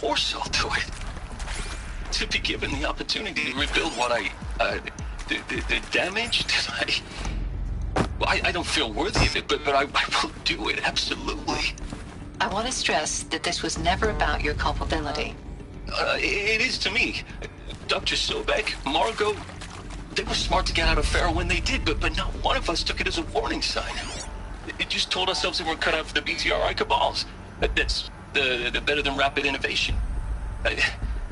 force I'll do it. To be given the opportunity to rebuild what the damage that I don't feel worthy of it, but I will do it, absolutely. I want to stress that this was never about your culpability. It is to me. Dr. Sobek, Margot, they were smart to get out of Pharaoh when they did, but not one of us took it as a warning sign. It just told ourselves that we're cut out for the BTRI cabals. That's the better than rapid innovation.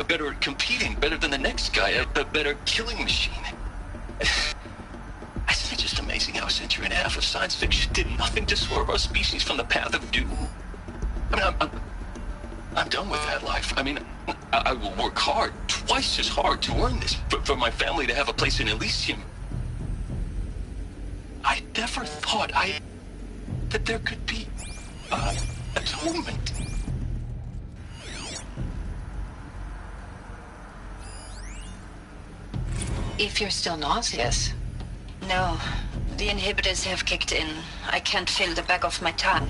Better at competing, better than the next guy, a better killing machine. Isn't it just amazing how a century and a half of science fiction did nothing to swerve our species from the path of doom? I mean, I'm done with that life. I mean, I will work hard, twice as hard to earn this, for my family to have a place in Elysium. I never thought that there could be atonement. If you're still nauseous. No, the inhibitors have kicked in. I can't feel the back of my tongue.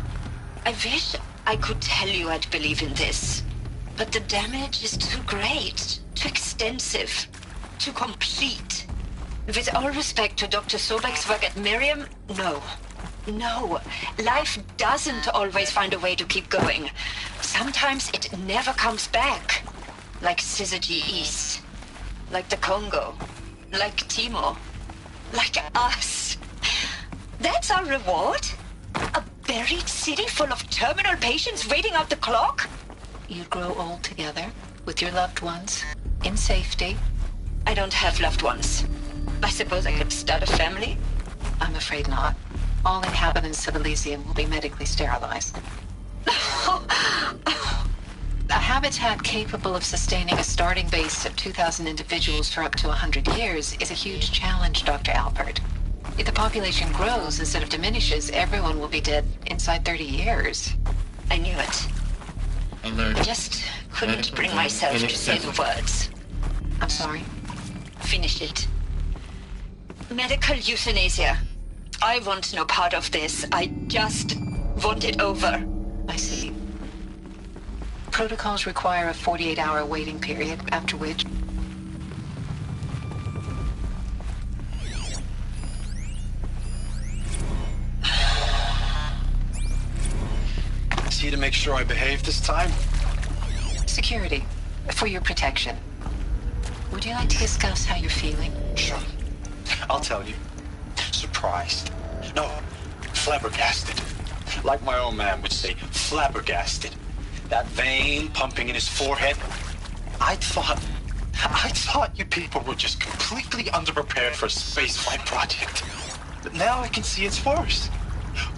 I wish I could tell you I'd believe in this. But the damage is too great, too extensive, too complete. With all respect to Dr. Sobek's work at Miriam, no. No, life doesn't always find a way to keep going. Sometimes it never comes back. Like Syzygy East. Like the Congo. Like Timo. Like us. That's our reward? A buried city full of terminal patients waiting out the clock? You grow old together, with your loved ones, in safety. I don't have loved ones. I suppose I could start a family? I'm afraid not. All inhabitants of Elysium will be medically sterilized. A habitat capable of sustaining a starting base of 2,000 individuals for up to 100 years is a huge challenge, Dr. Alpert. If the population grows instead of diminishes, everyone will be dead inside 30 years. I knew it. Alert. I just couldn't bring myself to say the words. I'm sorry. Finish it. Medical euthanasia. I want no part of this. I just want it over. I see. Protocols require a 48-hour waiting period, after which... See to make sure I behave this time? Security. For your protection. Would you like to discuss how you're feeling? Sure. I'll tell you. Surprised. No, flabbergasted. Like my old man would say, flabbergasted. That vein pumping in his forehead. I thought you people were just completely underprepared for a spaceflight project. But now I can see it's worse.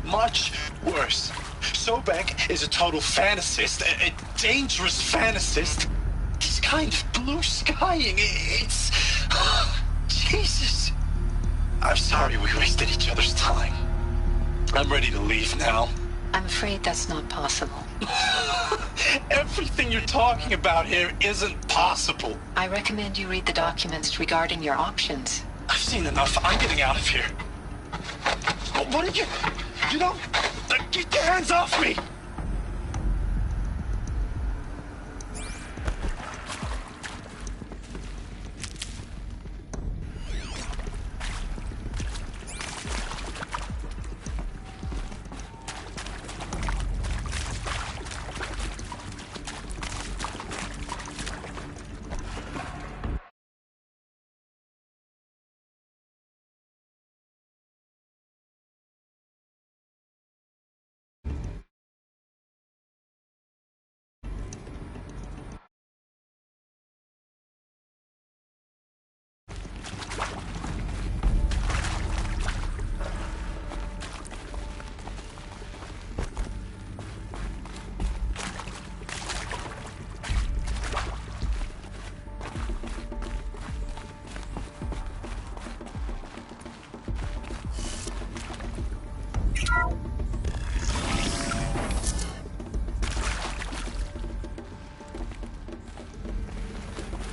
Much worse. Sobek is a total fantasist, a dangerous fantasist. He's kind of blue skying. It's... Jesus. I'm sorry we wasted each other's time. I'm ready to leave now. I'm afraid that's not possible. Everything you're talking about here isn't possible. I recommend you read the documents regarding your options. I've seen enough. I'm getting out of here. What did you... You know... Get your hands off me!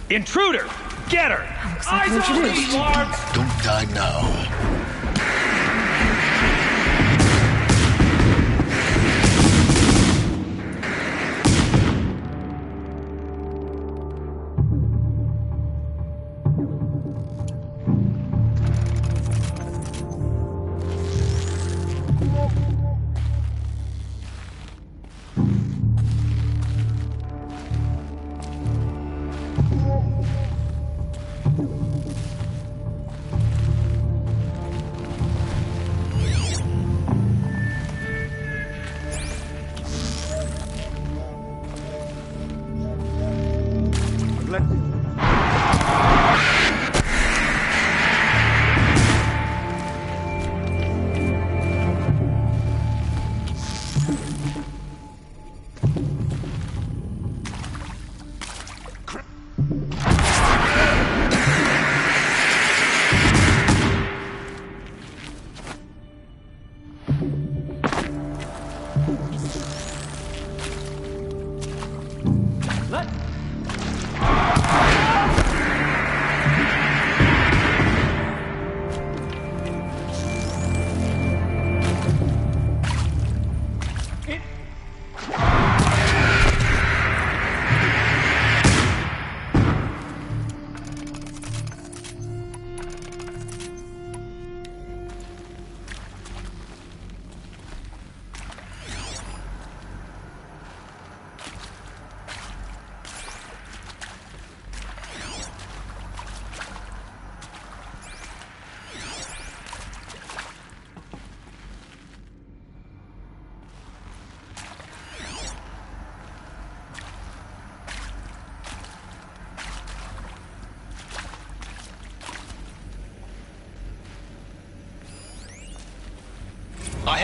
Intruder! Get her! Eyes on me, Mark! Don't die now.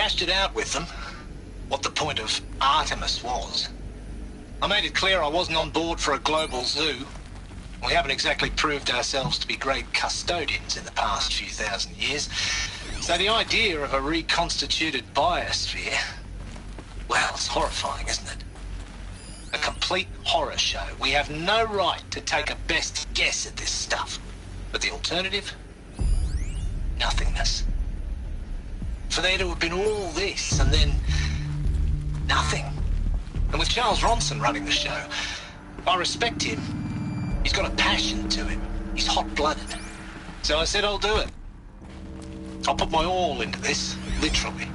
hashed it out with them, what the point of Artemis was. I made it clear I wasn't on board for a global zoo. We haven't exactly proved ourselves to be great custodians in the past few thousand years. So the idea of a reconstituted biosphere, well, it's horrifying, isn't it? A complete horror show. We have no right to take a best guess at this stuff. But the alternative? Nothingness. For there to have been all this and then nothing. And with Charles Ronson running the show, I respect him. He's got a passion to him. He's hot-blooded. So I said I'll do it. I'll put my all into this, literally.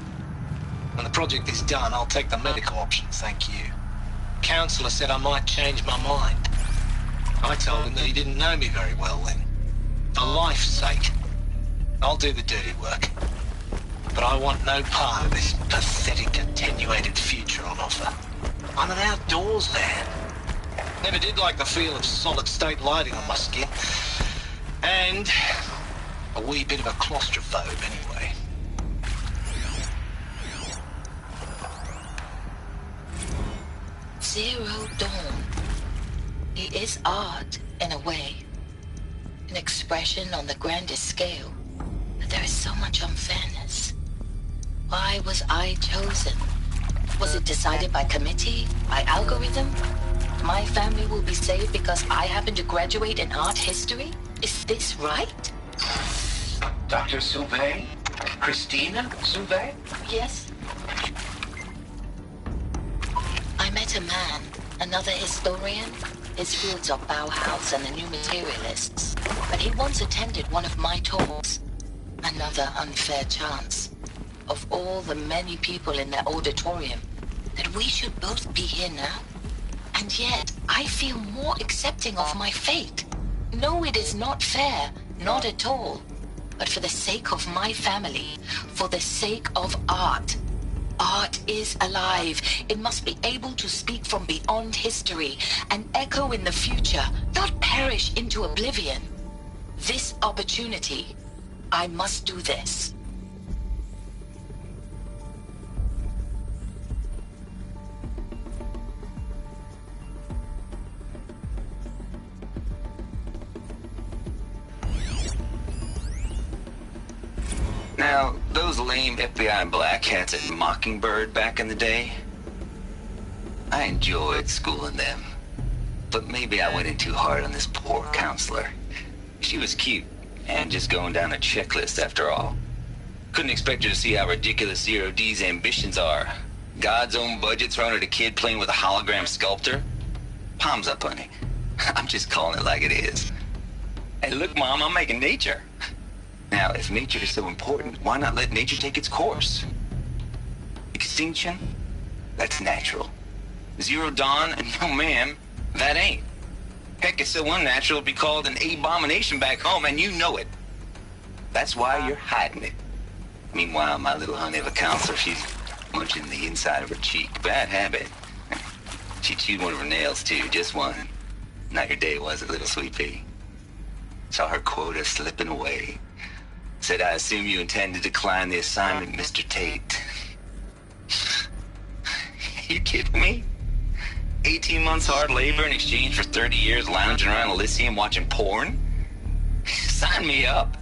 When the project is done, I'll take the medical option, thank you. Counselor said I might change my mind. I told him that he didn't know me very well then. For life's sake, I'll do the dirty work. But I want no part of this pathetic, attenuated future on offer. I'm an outdoors man. Never did like the feel of solid-state lighting on my skin. And a wee bit of a claustrophobe anyway. Zero Dawn. It is art, in a way. An expression on the grandest scale. But there is so much unfairness. Why was I chosen? Was it decided by committee? By algorithm? My family will be saved because I happen to graduate in art history? Is this right? Dr. Sauvé? Christina Sauvé? Yes. I met a man, another historian. His fields are Bauhaus and the New Materialists. But he once attended one of my talks. Another unfair chance. Of all the many people in that auditorium, that we should both be here now. And yet, I feel more accepting of my fate. No, it is not fair. Not at all. But for the sake of my family, for the sake of art. Art is alive. It must be able to speak from beyond history and echo in the future, not perish into oblivion. This opportunity, I must do this. Now, those lame FBI black hats at Mockingbird back in the day, I enjoyed schooling them. But maybe I went in too hard on this poor counselor. She was cute, and just going down a checklist after all. Couldn't expect her to see how ridiculous Zero D's ambitions are. God's own budget thrown at a kid playing with a hologram sculptor? Palms up, honey. I'm just calling it like it is. Hey, look, Mom, I'm making nature. Now, if nature is so important, why not let nature take its course? Extinction? That's natural. Zero Dawn? No, ma'am, that ain't. Heck, it's so unnatural it'd be called an abomination back home, and you know it. That's why you're hiding it. Meanwhile, my little honey of a counselor, she's munching the inside of her cheek. Bad habit. She chewed one of her nails, too, just one. Not your day, was it, little sweet pea? Saw her quota slipping away. Said, I assume you intend to decline the assignment, Mr. Tate. You kidding me? 18 months hard labor in exchange for 30 years lounging around Elysium watching porn? Sign me up.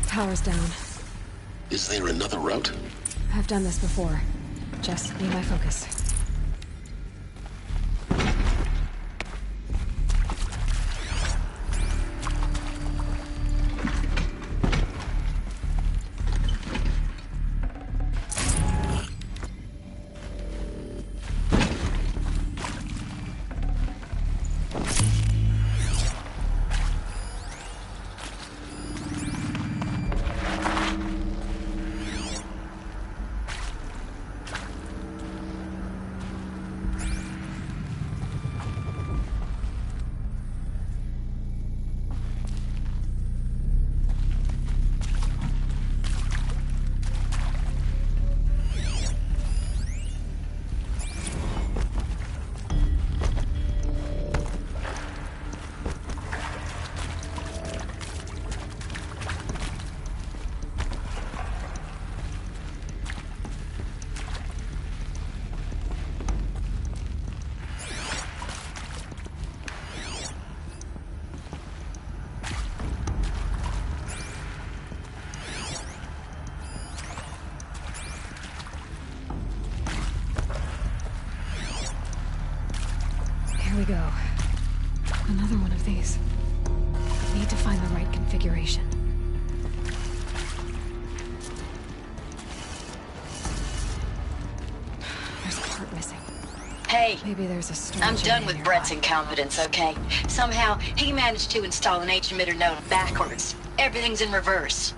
Power's down. Is there another route? I've done this before. Just need my focus. keys. Need to find the right configuration. There's a part missing. Hey, Maybe there's a storage I'm done area with nearby. Brett's incompetence, okay? Somehow, he managed to install an H-emitter node backwards. Everything's in reverse.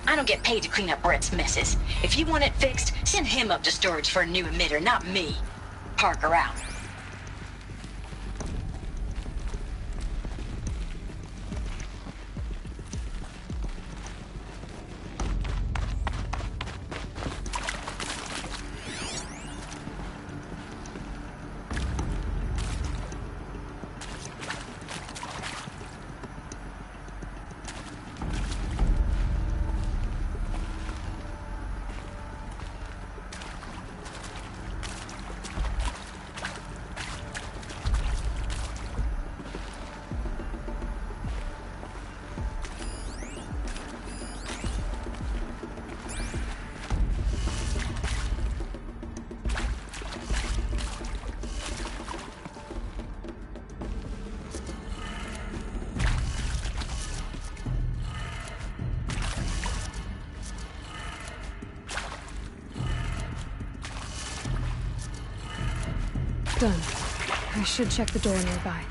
I don't get paid to clean up Brett's messes. If you want it fixed, send him up to storage for a new emitter, not me. Parker out. Done. I should check the door nearby.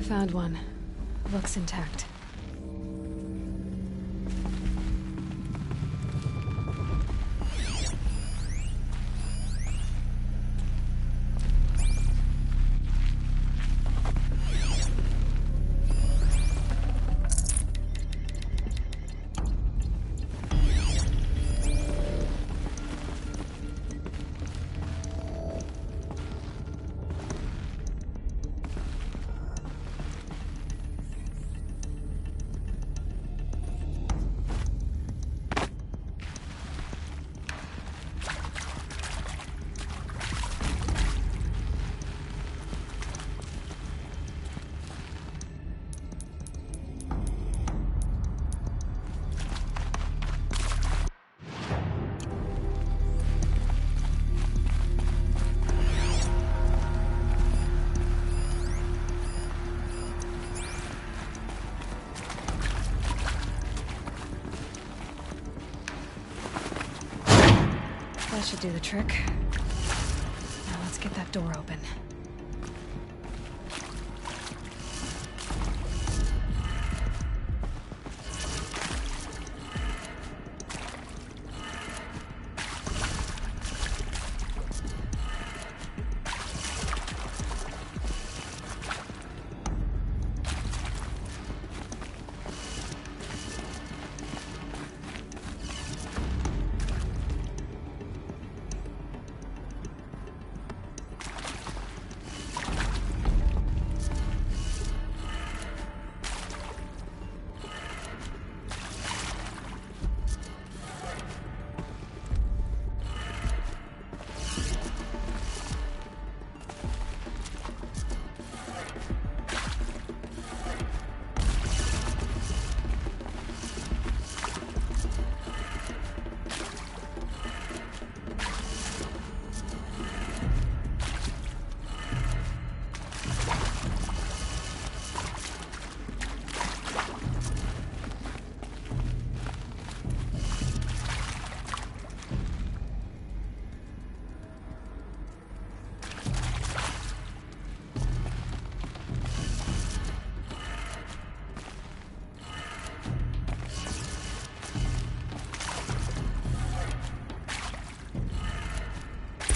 Found one. Looks intact. That should do the trick. Now let's get that door open.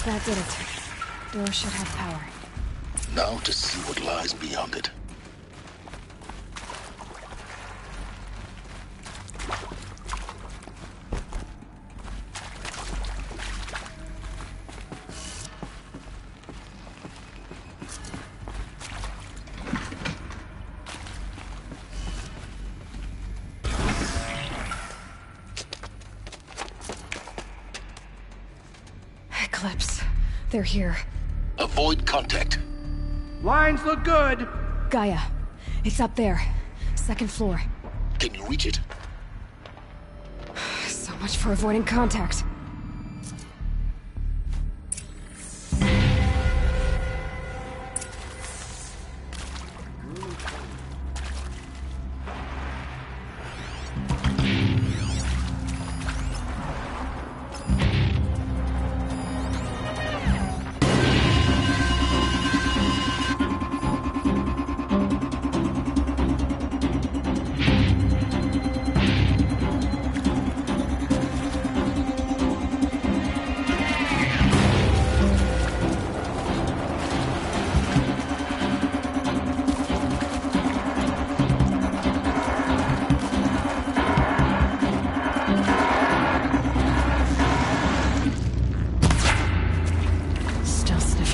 That did it. Door should have power. Now to see what lies beyond it. Eclipse. They're here. Avoid contact. Lines look good. Gaia. It's up there. Second floor. Can you reach it? So much for avoiding contact.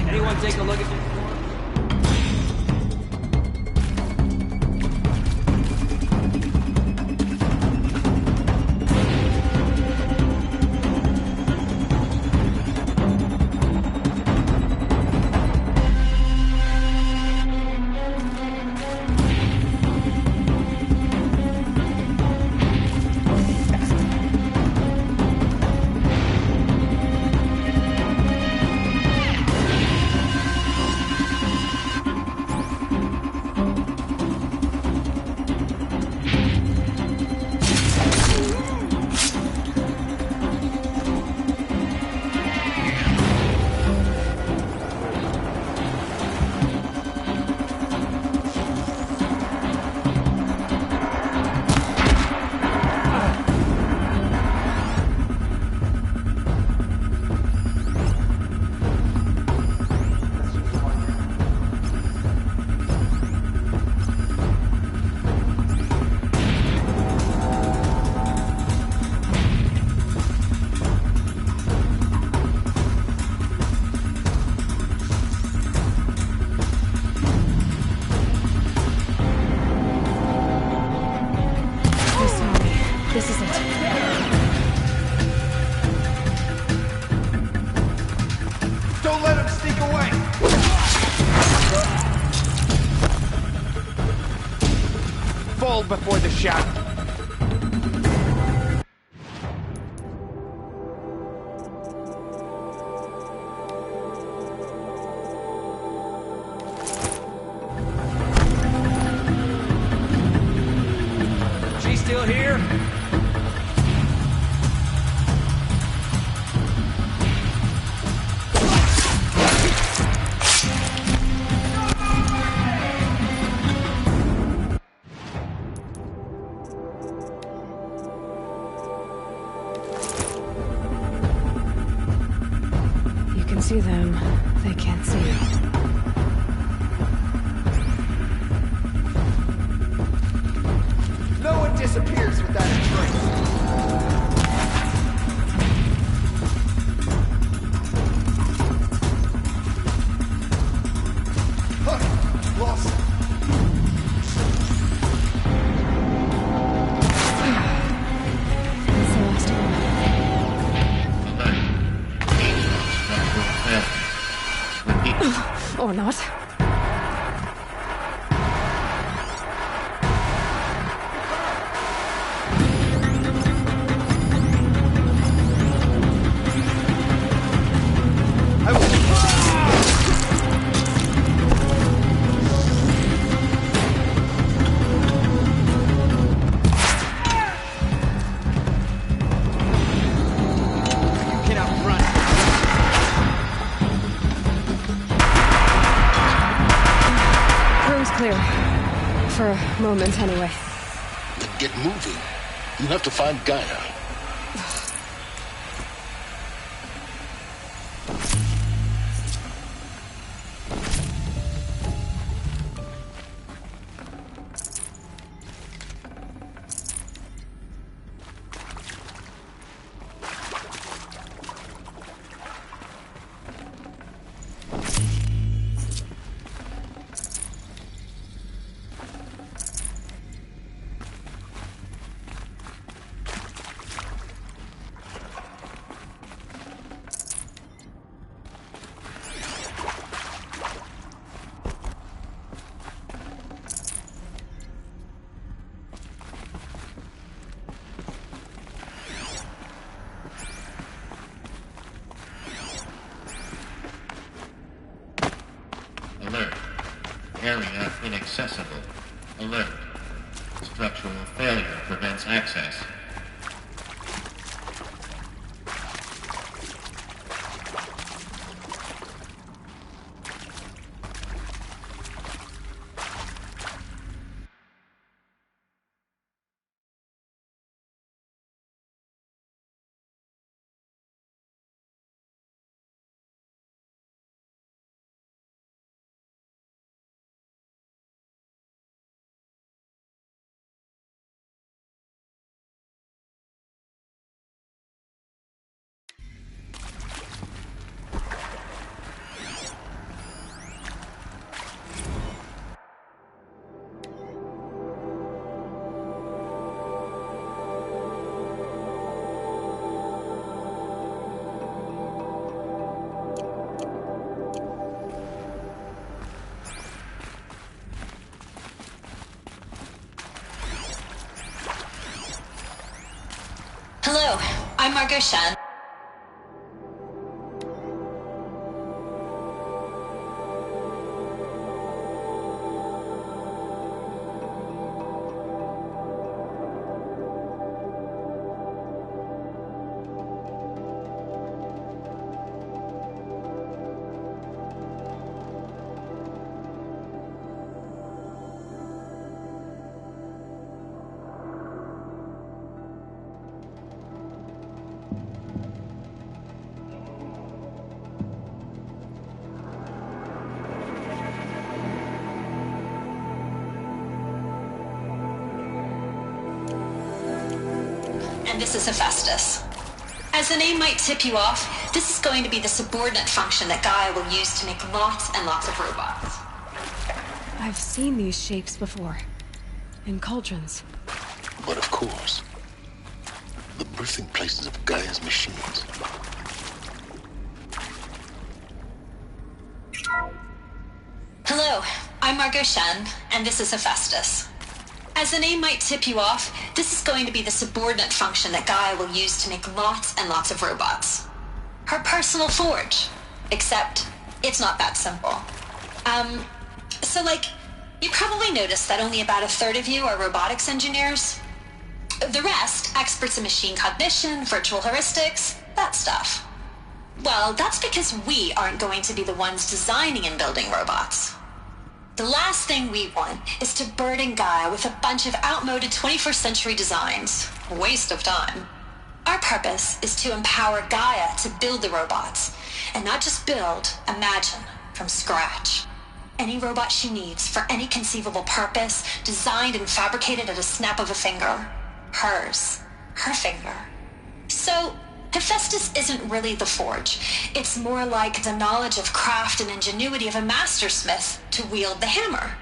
Anyone take a look at this? This is it. Don't let him sneak away! Fall before the shadow. She's still here? See them, they can't see you. No one disappears without a trace. Huh, lost it. That's the last one. Or not. Clear. For a moment, anyway. Then get moving. You have to find Gaia. area inaccessible. Alert. Structural failure prevents access. Hello, I'm Margot Shen. And this is Hephaestus. As the name might tip you off, this is going to be the subordinate function that Gaia will use to make lots and lots of robots. I've seen these shapes before. In cauldrons. But of course, the birthing places of Gaia's machines. Hello, I'm Margot Shen, and this is Hephaestus. As the name might tip you off, this is going to be the subordinate function that Gaia will use to make lots and lots of robots. Her personal forge. Except, it's not that simple. You probably noticed that only about a third of you are robotics engineers. The rest, experts in machine cognition, virtual heuristics, that stuff. Well, that's because we aren't going to be the ones designing and building robots. The last thing we want is to burden Gaia with a bunch of outmoded 21st century designs. A waste of time. Our purpose is to empower Gaia to build the robots, and not just build, imagine, from scratch. Any robot she needs for any conceivable purpose, designed and fabricated at a snap of a finger. Hers. Her finger. So, Hephaestus isn't really the forge. It's more like the knowledge of craft and ingenuity of a mastersmith to wield the hammer.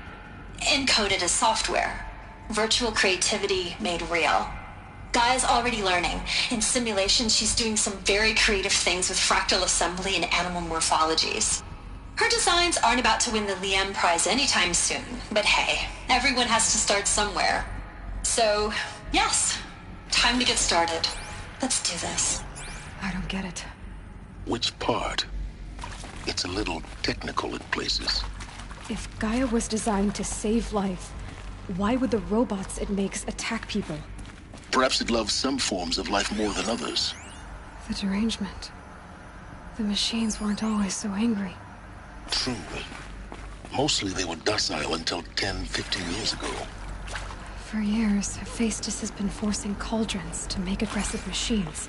Encoded as software. Virtual creativity made real. Gaia's already learning. In simulation, she's doing some very creative things with fractal assembly and animal morphologies. Her designs aren't about to win the Liam Prize anytime soon, but hey, everyone has to start somewhere. So, yes, time to get started. Let's do this. I don't get it. Which part? It's a little technical in places. If Gaia was designed to save life, why would the robots it makes attack people? Perhaps it loves some forms of life more than others. The derangement. The machines weren't always so angry. True. Mostly they were docile until 10, 15 years ago. For years, Hephaestus has been forcing cauldrons to make aggressive machines.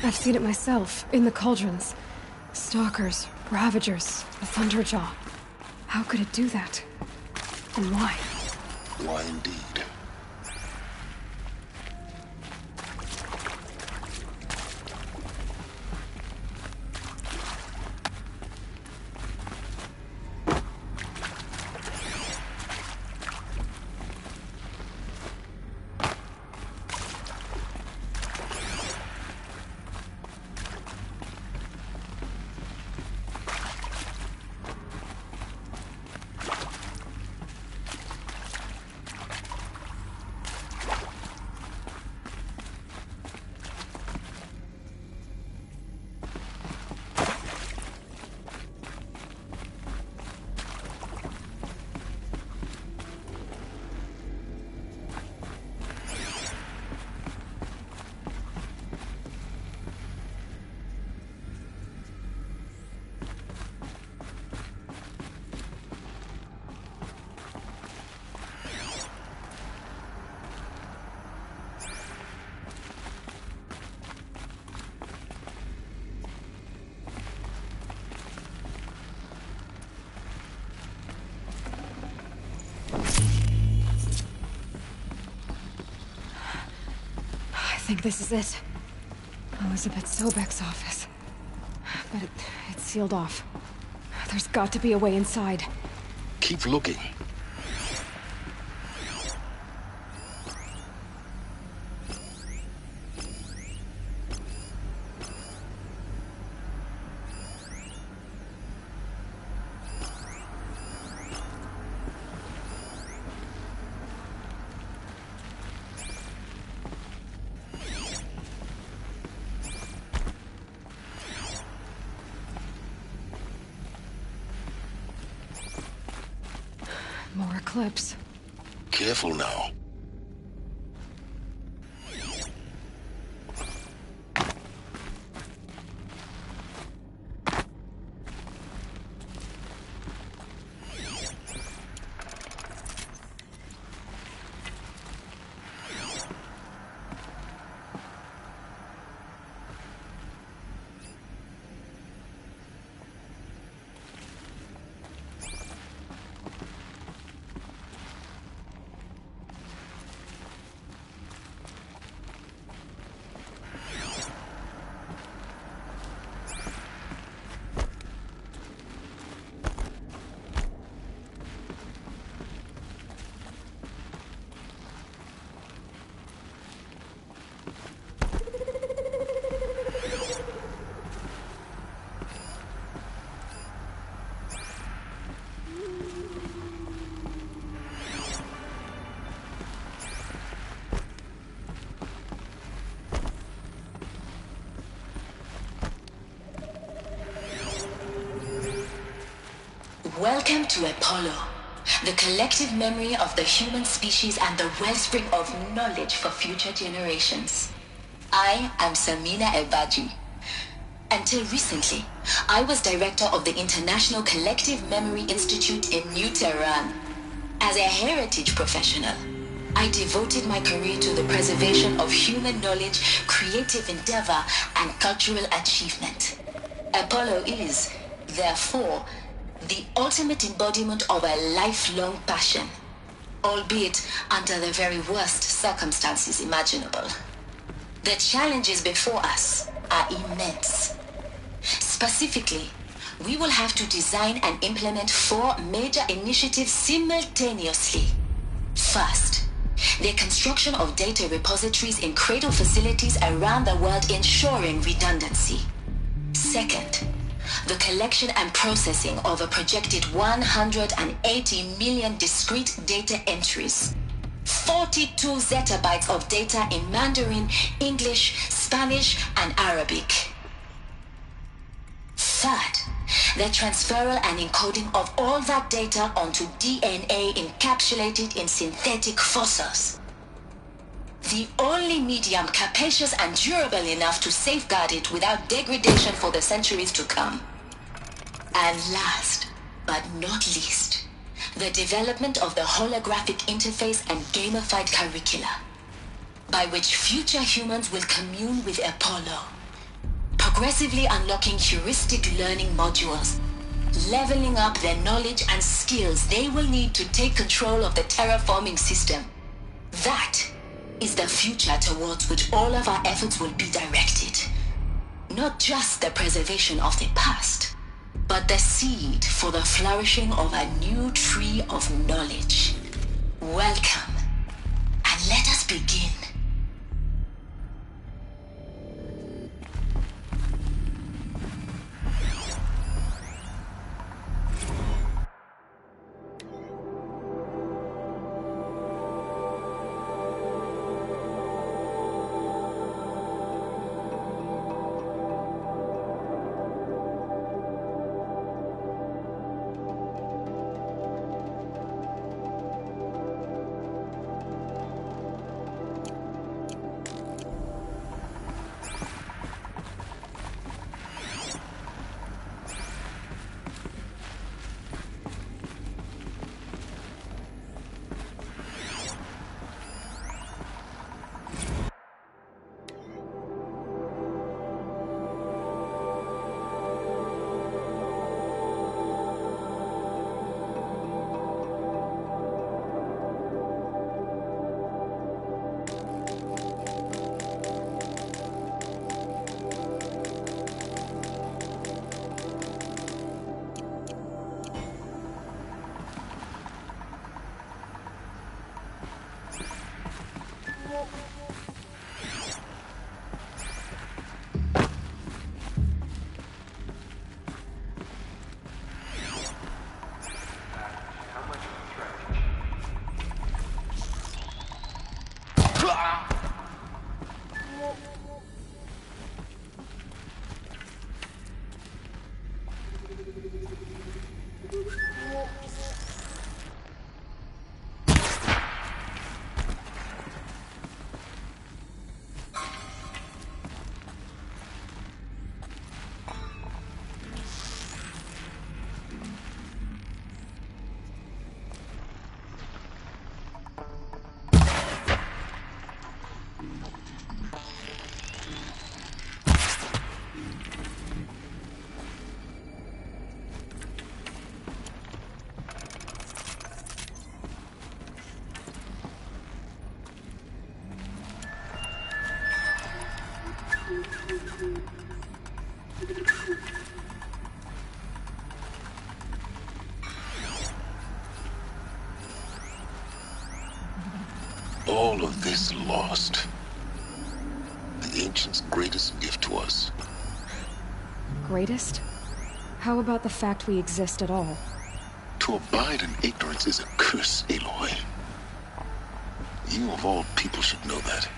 I've seen it myself, in the cauldrons. Stalkers, Ravagers, the Thunderjaw. How could it do that? And why? Why indeed? think this is it. Elizabeth Sobek's office. But it's sealed off. There's got to be a way inside. Keep looking. More eclipse. Careful now. Welcome to Apollo, the collective memory of the human species and the wellspring of knowledge for future generations. I am Samina Ebaji. Until recently, I was director of the International Collective Memory Institute in New Tehran. As a heritage professional, I devoted my career to the preservation of human knowledge, creative endeavor, and cultural achievement. Apollo is, therefore, the ultimate embodiment of a lifelong passion, albeit under the very worst circumstances imaginable. The challenges before us are immense. Specifically, we will have to design and implement 4 major initiatives simultaneously. First, the construction of data repositories in cradle facilities around the world ensuring redundancy. Second, the collection and processing of a projected 180 million discrete data entries, 42 zettabytes of data in Mandarin, English, Spanish, and Arabic. Third, the transferal and encoding of all that data onto DNA encapsulated in synthetic fossils. The only medium capacious and durable enough to safeguard it without degradation for the centuries to come. And last, but not least, the development of the holographic interface and gamified curricula, by which future humans will commune with Apollo, progressively unlocking heuristic learning modules, leveling up their knowledge and skills they will need to take control of the terraforming system. That is the future towards which all of our efforts will be directed. Not just the preservation of the past, but the seed for the flourishing of a new tree of knowledge. Welcome, and let us begin. all of this lost, the Ancients' greatest gift to us. Greatest? How about the fact we exist at all? To abide in ignorance is a curse, Aloy. You of all people should know that.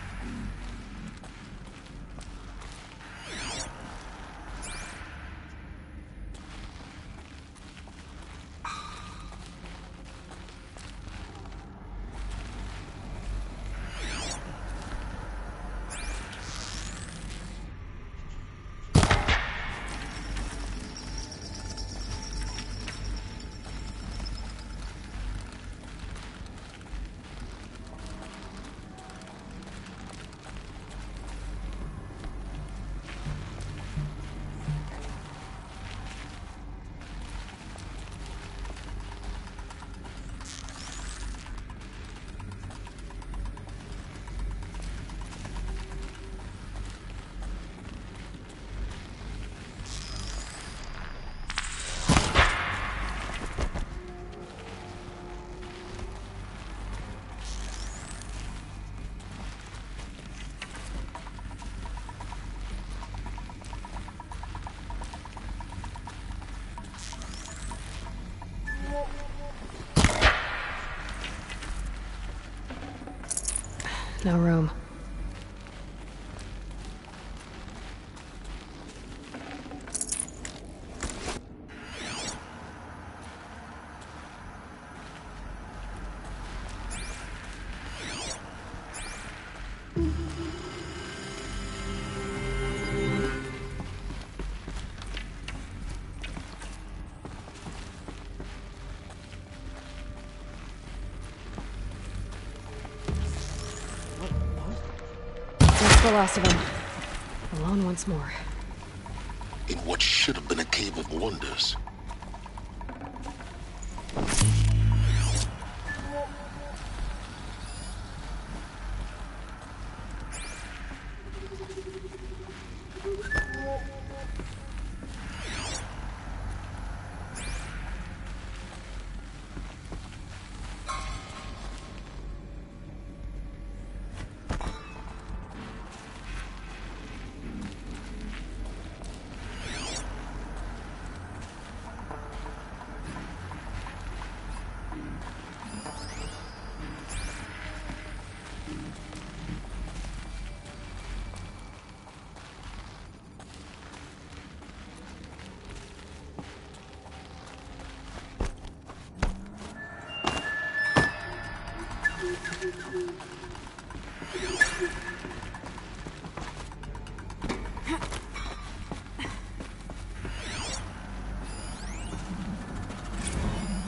No room. That's the last of them. Alone once more. In what should have been a cave of wonders.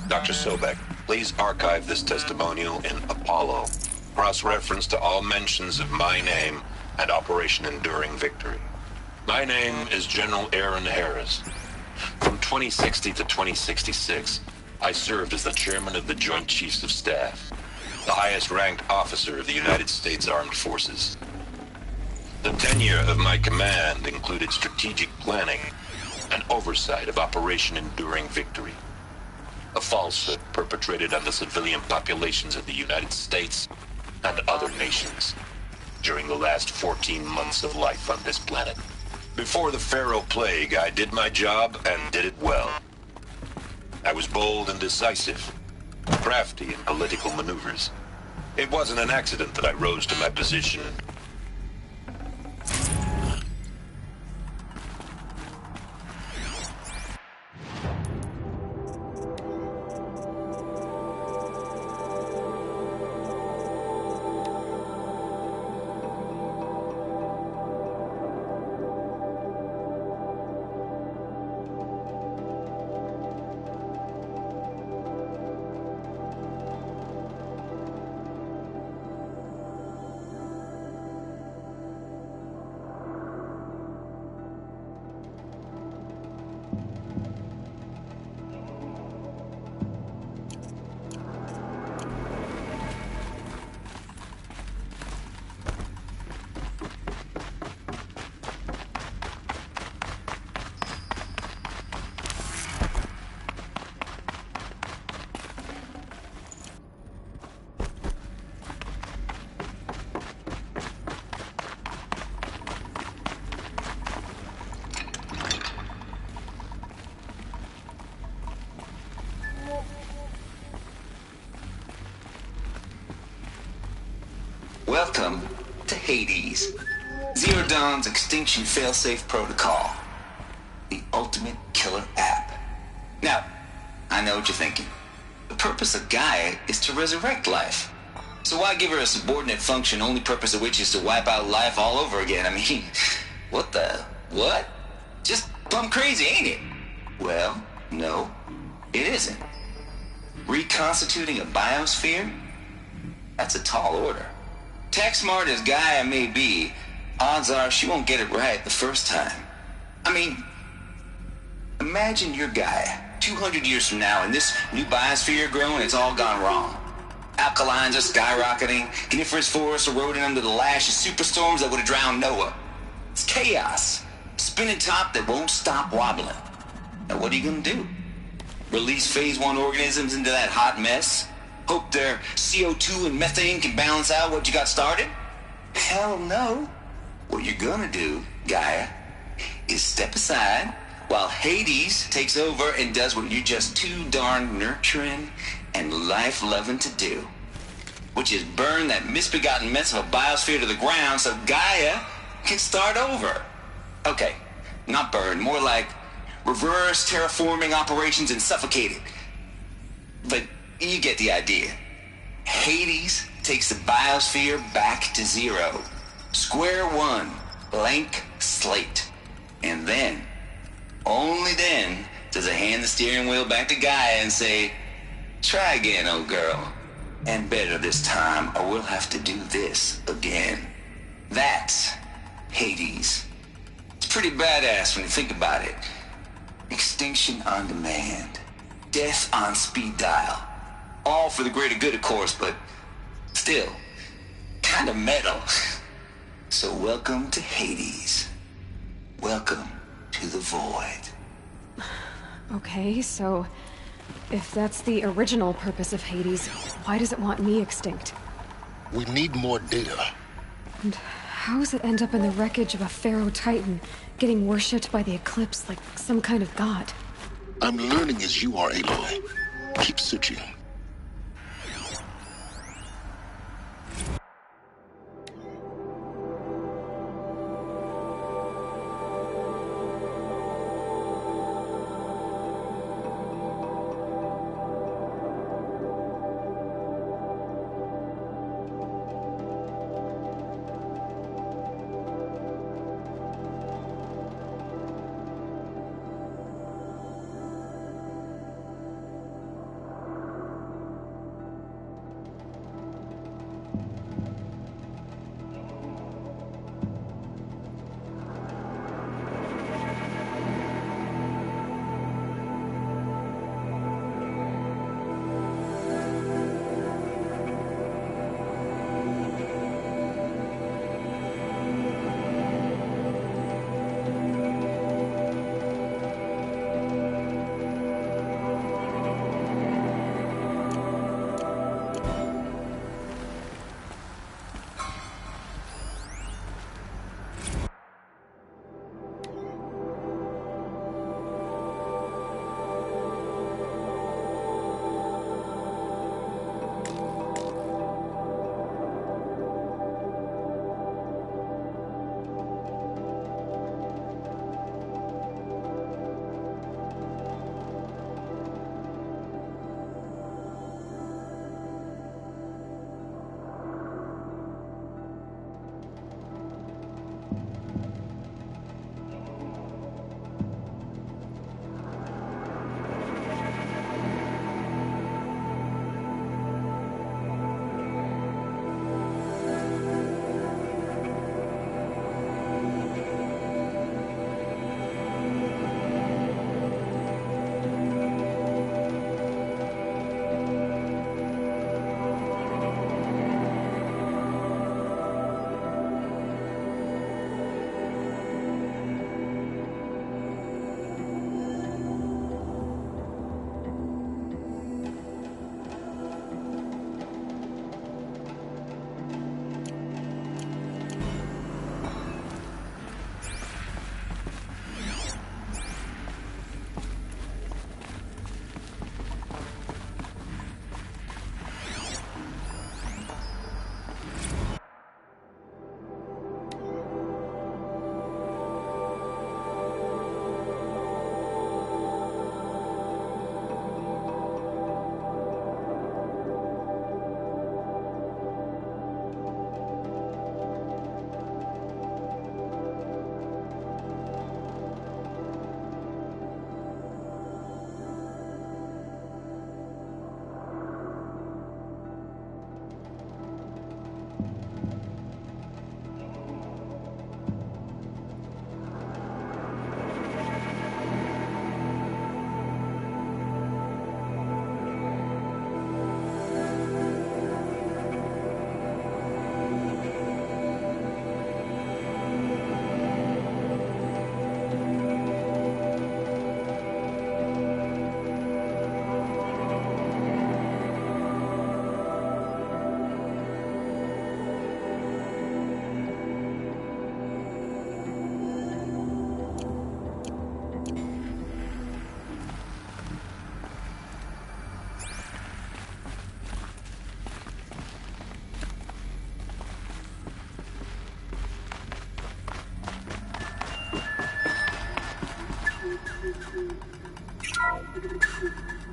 Dr. Sobek, please archive this testimonial in Apollo. Cross-reference to all mentions of my name and Operation Enduring Victory. My name is General Aaron Harris. From 2060 to 2066, I served as the chairman of the Joint Chiefs of Staff, the highest-ranked officer of the United States Armed Forces. The tenure of my command included strategic planning and oversight of Operation Enduring Victory, a falsehood perpetrated on the civilian populations of the United States and other nations during the last 14 months of life on this planet. Before the Pharaoh Plague, I did my job and did it well. I was bold and decisive, crafty in political maneuvers. It wasn't an accident that I rose to my position. Hades, Zero Dawn's Extinction Failsafe Protocol, the ultimate killer app. Now, I know what you're thinking. The purpose of Gaia is to resurrect life. So why give her a subordinate function, only purpose of which is to wipe out life all over again? I mean, what? Just plumb crazy, ain't it? Well, no, it isn't. Reconstituting a biosphere? That's a tall order. Tech smart as Gaia may be, odds are she won't get it right the first time. I mean, imagine you're Gaia, 200 years from now, and this new biosphere growing, it's all gone wrong. Alkalines are skyrocketing, coniferous forests eroding under the lash of superstorms that would have drowned Noah. It's chaos, spinning top that won't stop wobbling. Now what are you gonna do? Release phase 1 organisms into that hot mess? Hope their CO2 and methane can balance out what you got started? Hell no. What you're gonna do, Gaia, is step aside while Hades takes over and does what you're just too darn nurturing and life-loving to do, which is burn that misbegotten mess of a biosphere to the ground so Gaia can start over. Okay, not burn, more like reverse terraforming operations and suffocate it. But you get the idea. Hades takes the biosphere back to zero. Square one, blank slate. And then, only then, does it hand the steering wheel back to Gaia and say, try again, old girl. And better this time, or we'll have to do this again. That's Hades. It's pretty badass when you think about it. Extinction on demand. Death on speed dial. All for the greater good, of course, but still, kind of metal. So welcome to Hades. Welcome to the void. Okay, so if that's the original purpose of Hades, why does it want me extinct? We need more data. And how does it end up in the wreckage of a Pharaoh Titan, getting worshipped by the Eclipse like some kind of god? I'm learning as you are, Aloy. Keep searching.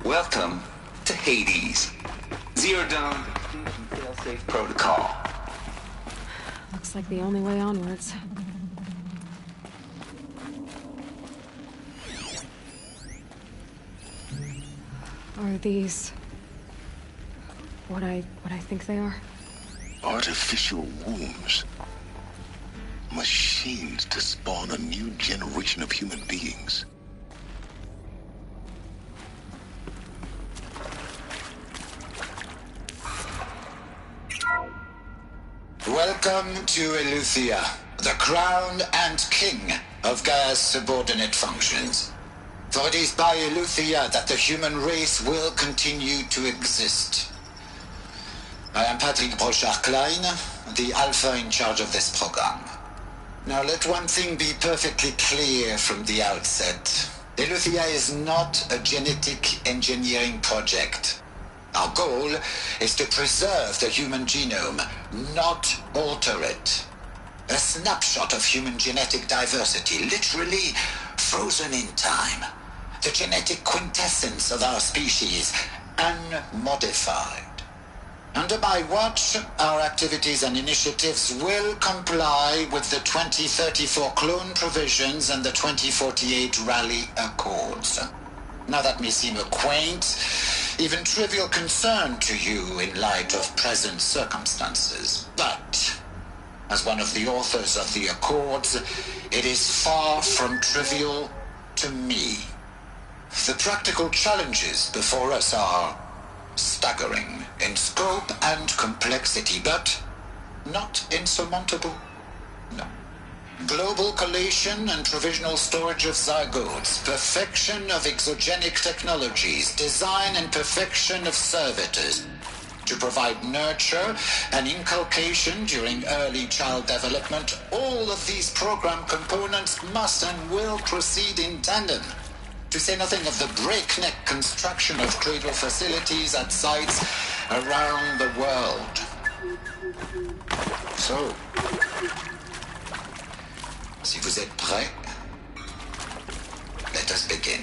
Welcome to Hades. Zero Dawn fail-safe protocol. Looks like the only way onwards. Are these what I think they are? Artificial wombs. Machines to spawn a new generation of human beings. Welcome to Eleuthia, the crown and king of Gaia's subordinate functions. For it is by Eleuthia that the human race will continue to exist. I am Patrick Brochard-Klein, the Alpha in charge of this program. Now let one thing be perfectly clear from the outset. Eleuthia is not a genetic engineering project. Our goal is to preserve the human genome, not alter it. A snapshot of human genetic diversity, literally frozen in time. The genetic quintessence of our species, unmodified. Under my watch, our activities and initiatives will comply with the 2034 clone provisions and the 2048 Raleigh Accords. Now that may seem a quaint, even trivial concern to you in light of present circumstances, but as one of the authors of the Accords, it is far from trivial to me. The practical challenges before us are staggering in scope and complexity, but not insurmountable. No. Global collation and provisional storage of zygotes, perfection of exogenic technologies, design and perfection of servitors to provide nurture and inculcation during early child development. All of these program components must and will proceed in tandem. To say nothing of the breakneck construction of cradle facilities at sites around the world. So, si vous êtes prêts, let us begin.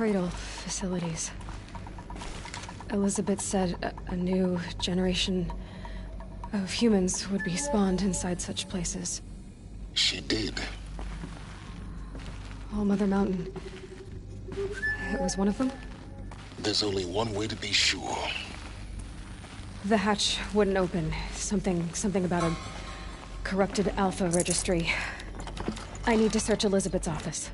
cradle facilities. Elizabeth said a new generation of humans would be spawned inside such places. She did. All Mother Mountain. It was one of them? There's only one way to be sure. The hatch wouldn't open. Something about a corrupted Alpha registry. I need to search Elizabeth's office.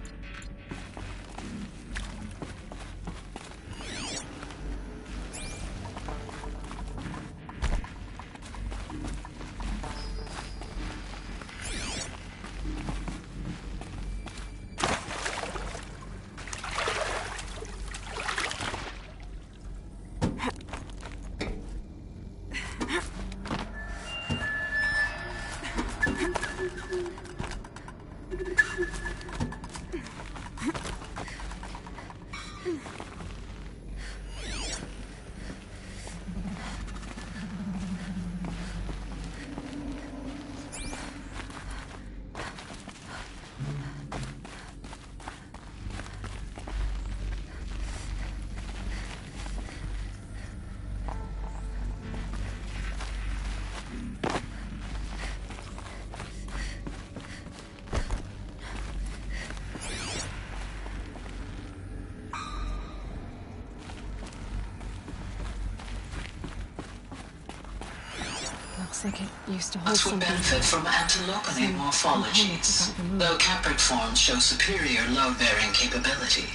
Like it used to hold Us would something. benefit from antilopany morphologies, though caprid forms show superior load-bearing capability.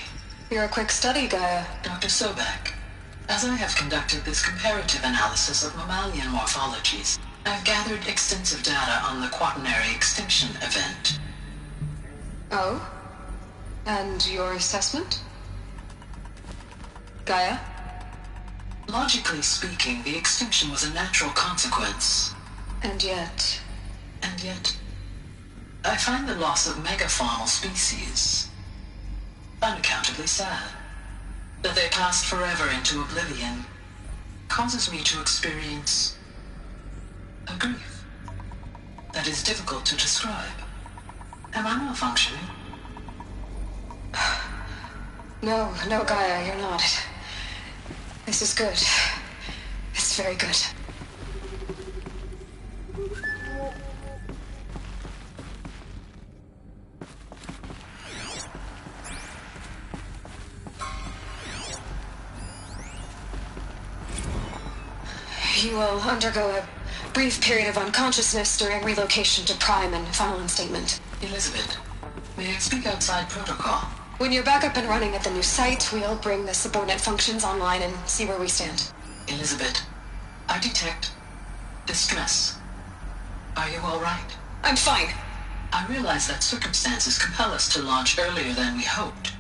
You're a quick study, Gaia. Dr. Sobek, as I have conducted this comparative analysis of mammalian morphologies, I've gathered extensive data on the quaternary extinction event. Oh? And your assessment? Gaia? Logically speaking, the extinction was a natural consequence. And yet, I find the loss of megafaunal species unaccountably sad. That they passed forever into oblivion causes me to experience a grief that is difficult to describe. Am I malfunctioning? No, Gaia, you're not. This is good. It's very good. You will undergo a brief period of unconsciousness during relocation to Prime and final instatement. Elizabeth, may I speak outside protocol? When you're back up and running at the new site, we'll bring the subordinate functions online and see where we stand. Elizabeth, I detect distress. Are you all right? I'm fine. I realize that circumstances compel us to launch earlier than we hoped,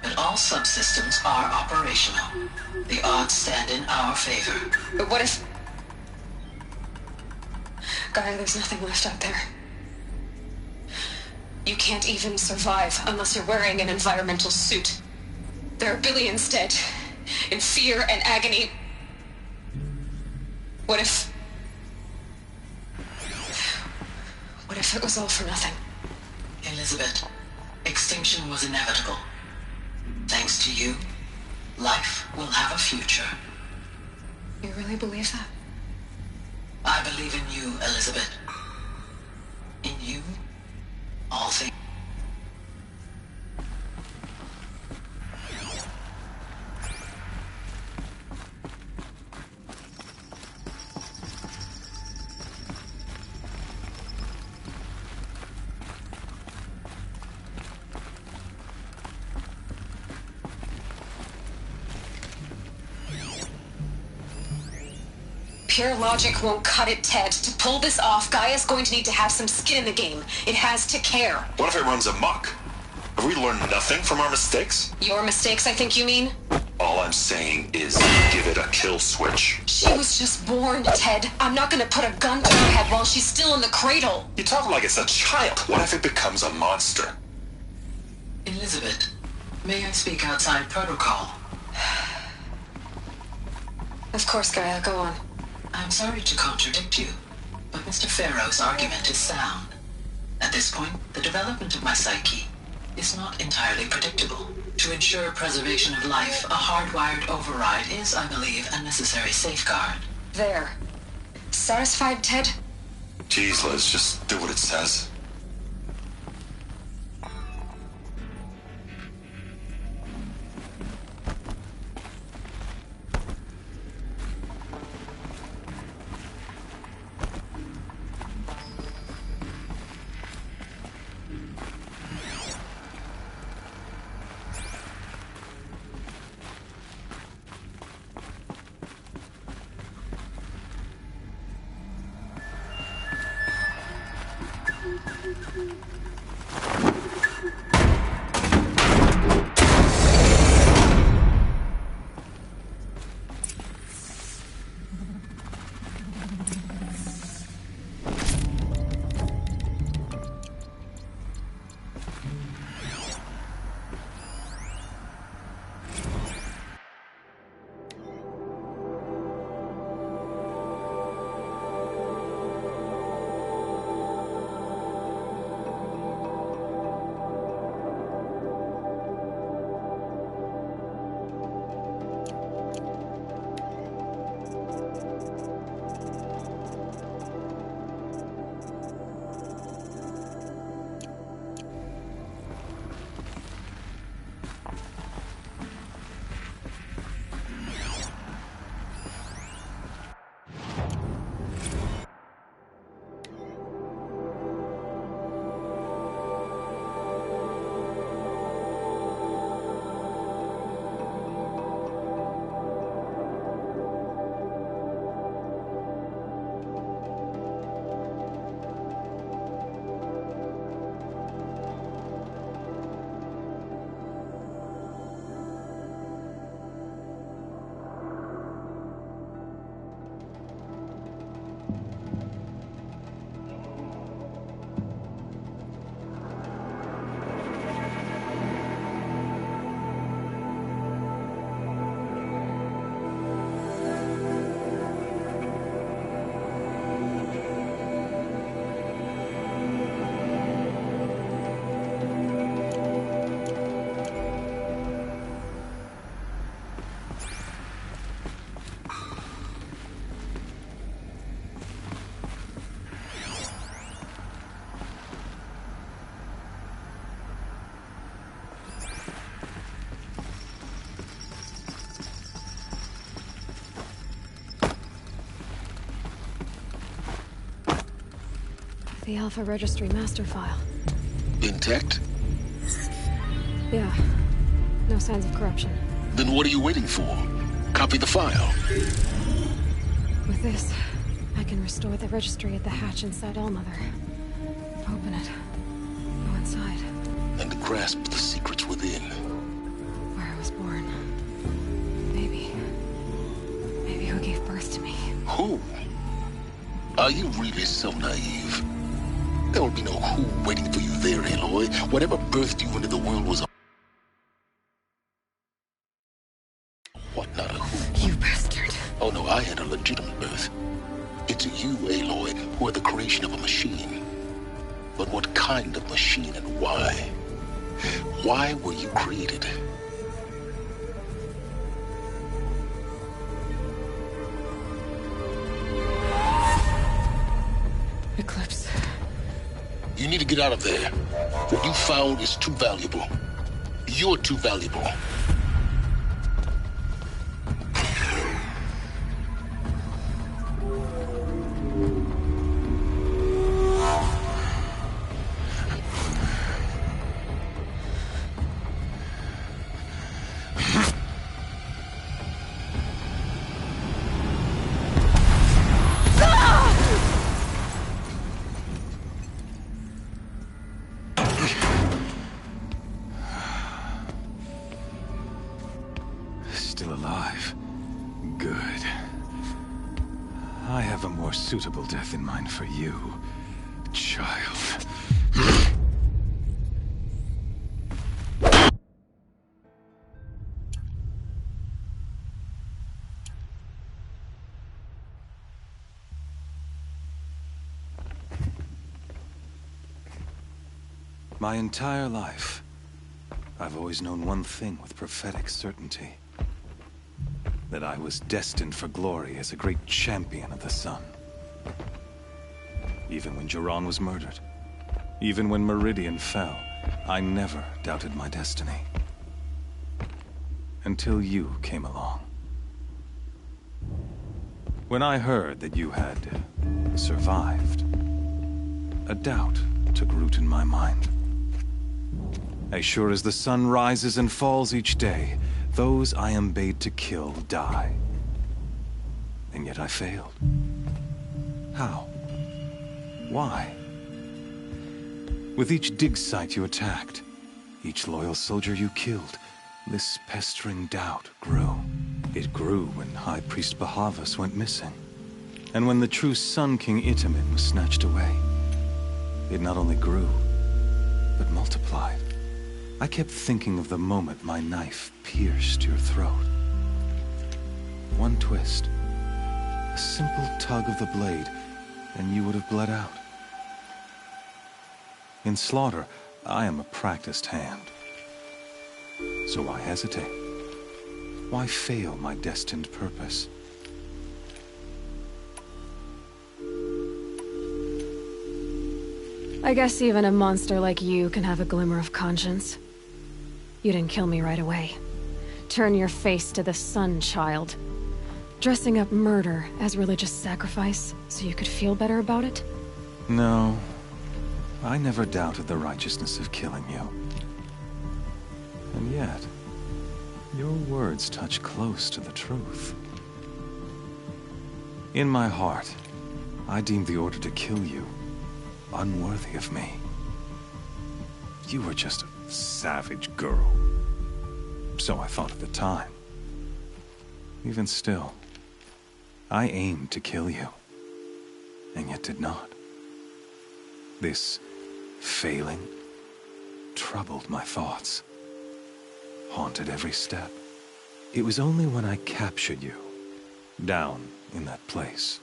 but all subsystems are operational. The odds stand in our favor. But what if... Gaia, there's nothing left out there. You can't even survive unless you're wearing an environmental suit. There are billions dead, in fear and agony. What if it was all for nothing? Elizabeth, extinction was inevitable. Thanks to you, life will have a future. You really believe that? I believe in you, Elizabeth. In you, all things. Pure logic won't cut it, Ted. To pull this off, Gaia's going to need to have some skin in the game. It has to care. What if it runs amok? Have we learned nothing from our mistakes? Your mistakes, I think you mean? All I'm saying is give it a kill switch. She was just born, Ted. I'm not gonna put a gun to her head while she's still in the cradle. You talk like it's a child. What if it becomes a monster? Elizabeth, may I speak outside protocol? Of course, Gaia, go on. I'm sorry to contradict you, but Mr. Farrow's argument is sound. At this point, the development of my psyche is not entirely predictable. To ensure preservation of life, a hardwired override is, I believe, a necessary safeguard. There. Satisfied, Ted? Jeez, Liz, just do what it says. The Alpha Registry master file. Intact? Yeah. No signs of corruption. Then what are you waiting for? Copy the file. With this, I can restore the registry at the hatch inside Allmother. Open it. Go inside. And grasp the secrets within. Where I was born. Maybe who gave birth to me. Who? Are you really so naive? There will be no who waiting for you there, Aloy. Whatever birthed you into the world was a... What, not a who? You bastard. Oh no, I had a legitimate birth. It's you, Aloy, who are the creation of a machine. But what kind of machine and why? Why were you created? Eclipse. You need to get out of there. What you found is too valuable. You're too valuable. Still alive. Good. I have a more suitable death in mind for you, child. My entire life, I've always known one thing with prophetic certainty. That I was destined for glory as a great champion of the sun. Even when Jiran was murdered, even when Meridian fell, I never doubted my destiny. Until you came along. When I heard that you had survived, a doubt took root in my mind. As sure as the sun rises and falls each day, those I am bade to kill die. And yet I failed. How? Why? With each dig site you attacked, each loyal soldier you killed, this pestering doubt grew. It grew when High Priest Bahavas went missing, and when the true Sun King Itamen was snatched away. It not only grew, but multiplied. I kept thinking of the moment my knife pierced your throat. One twist, a simple tug of the blade, and you would have bled out. In slaughter, I am a practiced hand. So why hesitate? Why fail my destined purpose? I guess even a monster like you can have a glimmer of conscience. You didn't kill me right away. Turn your face to the sun, child. Dressing up murder as religious sacrifice so you could feel better about it? No. I never doubted the righteousness of killing you. And yet, your words touch close to the truth. In my heart, I deemed the order to kill you unworthy of me. You were just a savage girl. So I thought at the time. Even still, I aimed to kill you, and yet did not. This failing troubled my thoughts, haunted every step. It was only when I captured you, down in that place,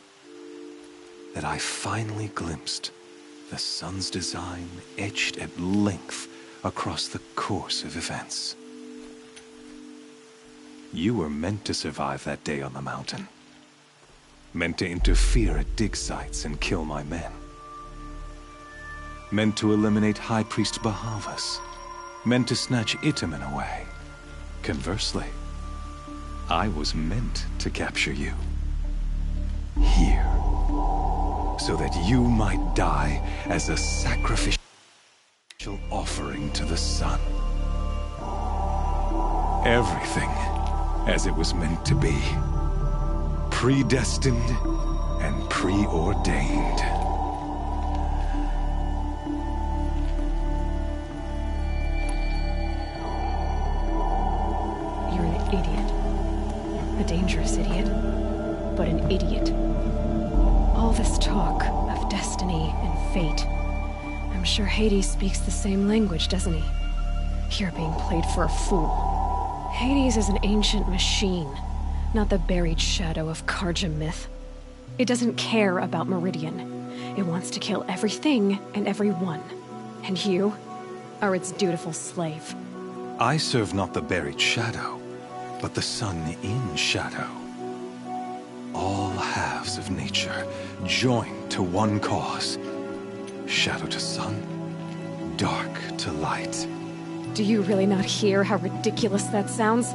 that I finally glimpsed the sun's design etched at length across the course of events. You were meant to survive that day on the mountain. Meant to interfere at dig sites and kill my men. Meant to eliminate High Priest Bahavas. Meant to snatch Itamen away. Conversely, I was meant to capture you. Here. So that you might die as a sacrificial offering to the sun. Everything as it was meant to be. Predestined and preordained. You're an idiot. A dangerous idiot, but an idiot. All this talk of destiny and fate. I'm sure Hades speaks the same language, doesn't he? You're being played for a fool. Hades is an ancient machine, not the buried shadow of Karja myth. It doesn't care about Meridian. It wants to kill everything and everyone. And you are its dutiful slave. I serve not the buried shadow, but the sun in shadow. All halves of nature joined to one cause. Shadow to sun, dark to light. Do you really not hear how ridiculous that sounds?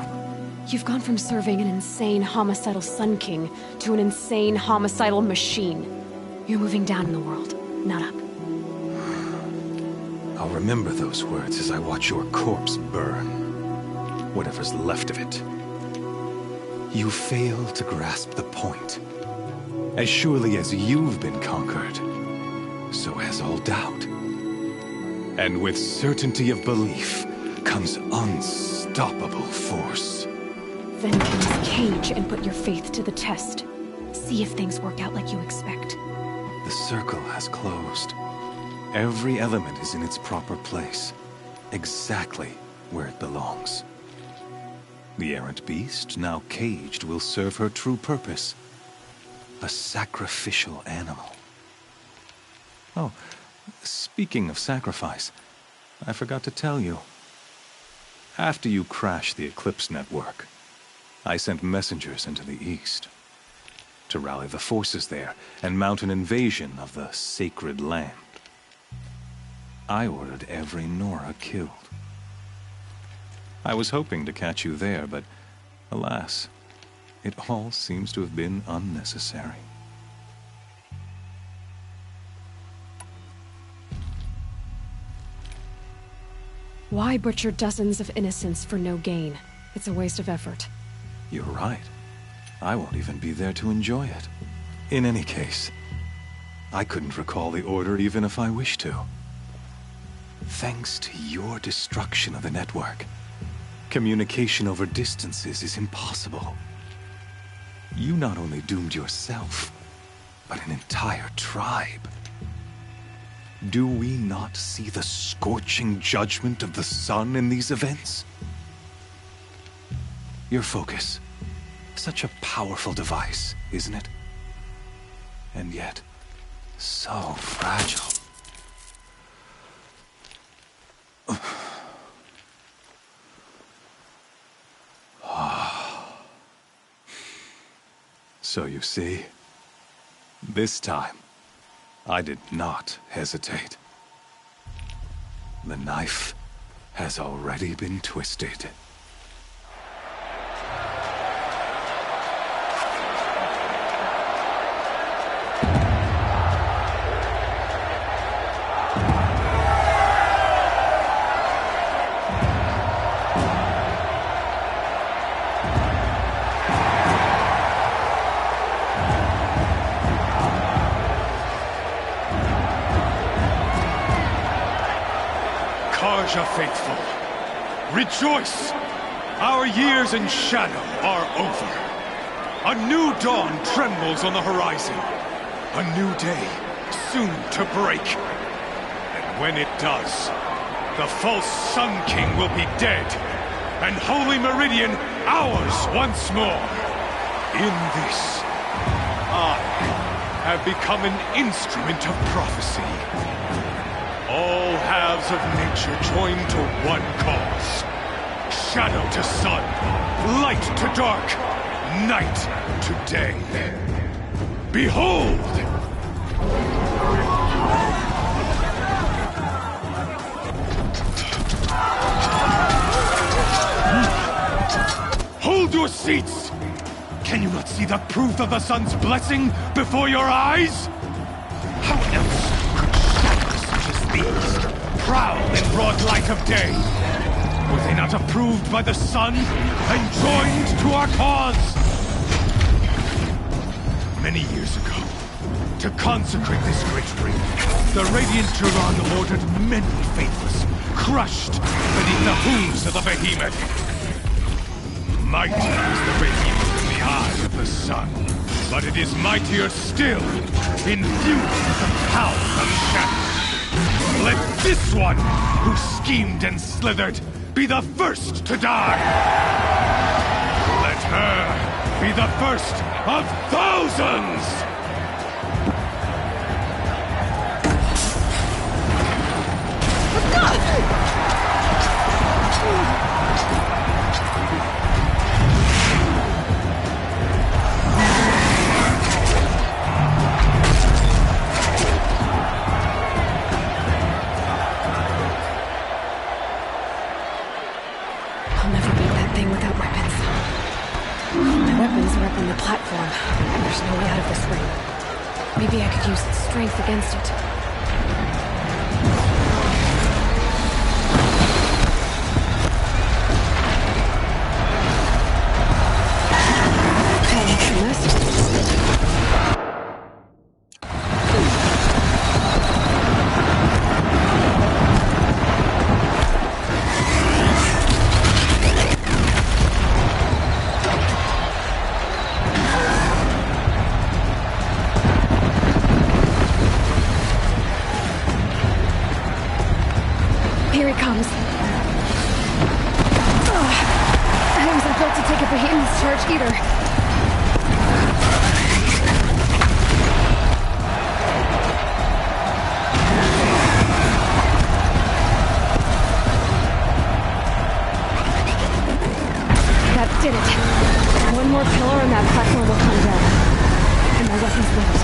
You've gone from serving an insane homicidal Sun King to an insane homicidal machine. You're moving down in the world, not up. I'll remember those words as I watch your corpse burn. Whatever's left of it. You fail to grasp the point. As surely as you've been conquered, so has all doubt. And with certainty of belief comes unstoppable force. Then kill Cage and put your faith to the test. See if things work out like you expect. The circle has closed. Every element is in its proper place, exactly where it belongs. The errant beast, now caged, will serve her true purpose. A sacrificial animal. Oh, speaking of sacrifice, I forgot to tell you. After you crashed the Eclipse network, I sent messengers into the East to rally the forces there and mount an invasion of the Sacred Land. I ordered every Nora killed. I was hoping to catch you there, but alas, it all seems to have been unnecessary. Why butcher dozens of innocents for no gain? It's a waste of effort. You're right. I won't even be there to enjoy it. In any case, I couldn't recall the order even if I wished to. Thanks to your destruction of the network, communication over distances is impossible. You not only doomed yourself, but an entire tribe. Do we not see the scorching judgment of the sun in these events? Your focus. Such a powerful device, isn't it? And yet, so fragile. So you see, this time, I did not hesitate. The knife has already been twisted. Karja faithful, rejoice! Our years in shadow are over. A new dawn trembles on the horizon. A new day soon to break. And when it does, the false Sun King will be dead, and Holy Meridian ours once more. In this, I have become an instrument of prophecy. All halves of nature join to one cause. Shadow to sun, light to dark, night to day. Behold! Hold your seats! Can you not see the proof of the sun's blessing before your eyes? How else these prowl in broad light of day? Were they not approved by the sun and joined to our cause? Many years ago, to consecrate this great ring, the Radiant Turan ordered many faithless, crushed beneath the hooves of the behemoth. Mighty is the radiance in the eye of the sun, but it is mightier still, infused with the power of shadow. Let this one, who schemed and slithered, be the first to die! Let her be the first of thousands! Platform. There's no way out of this ring. Maybe I could use its strength against it. That platform will come down. And my weapons with it.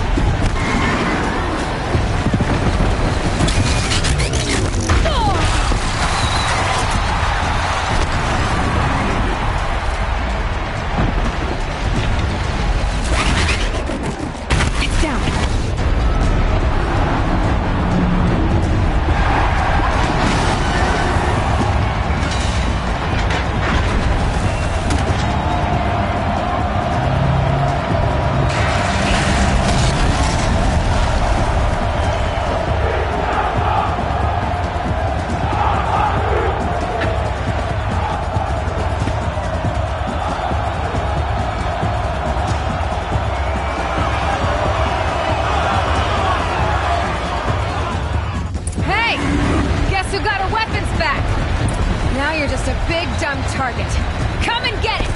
Target. Come and get it!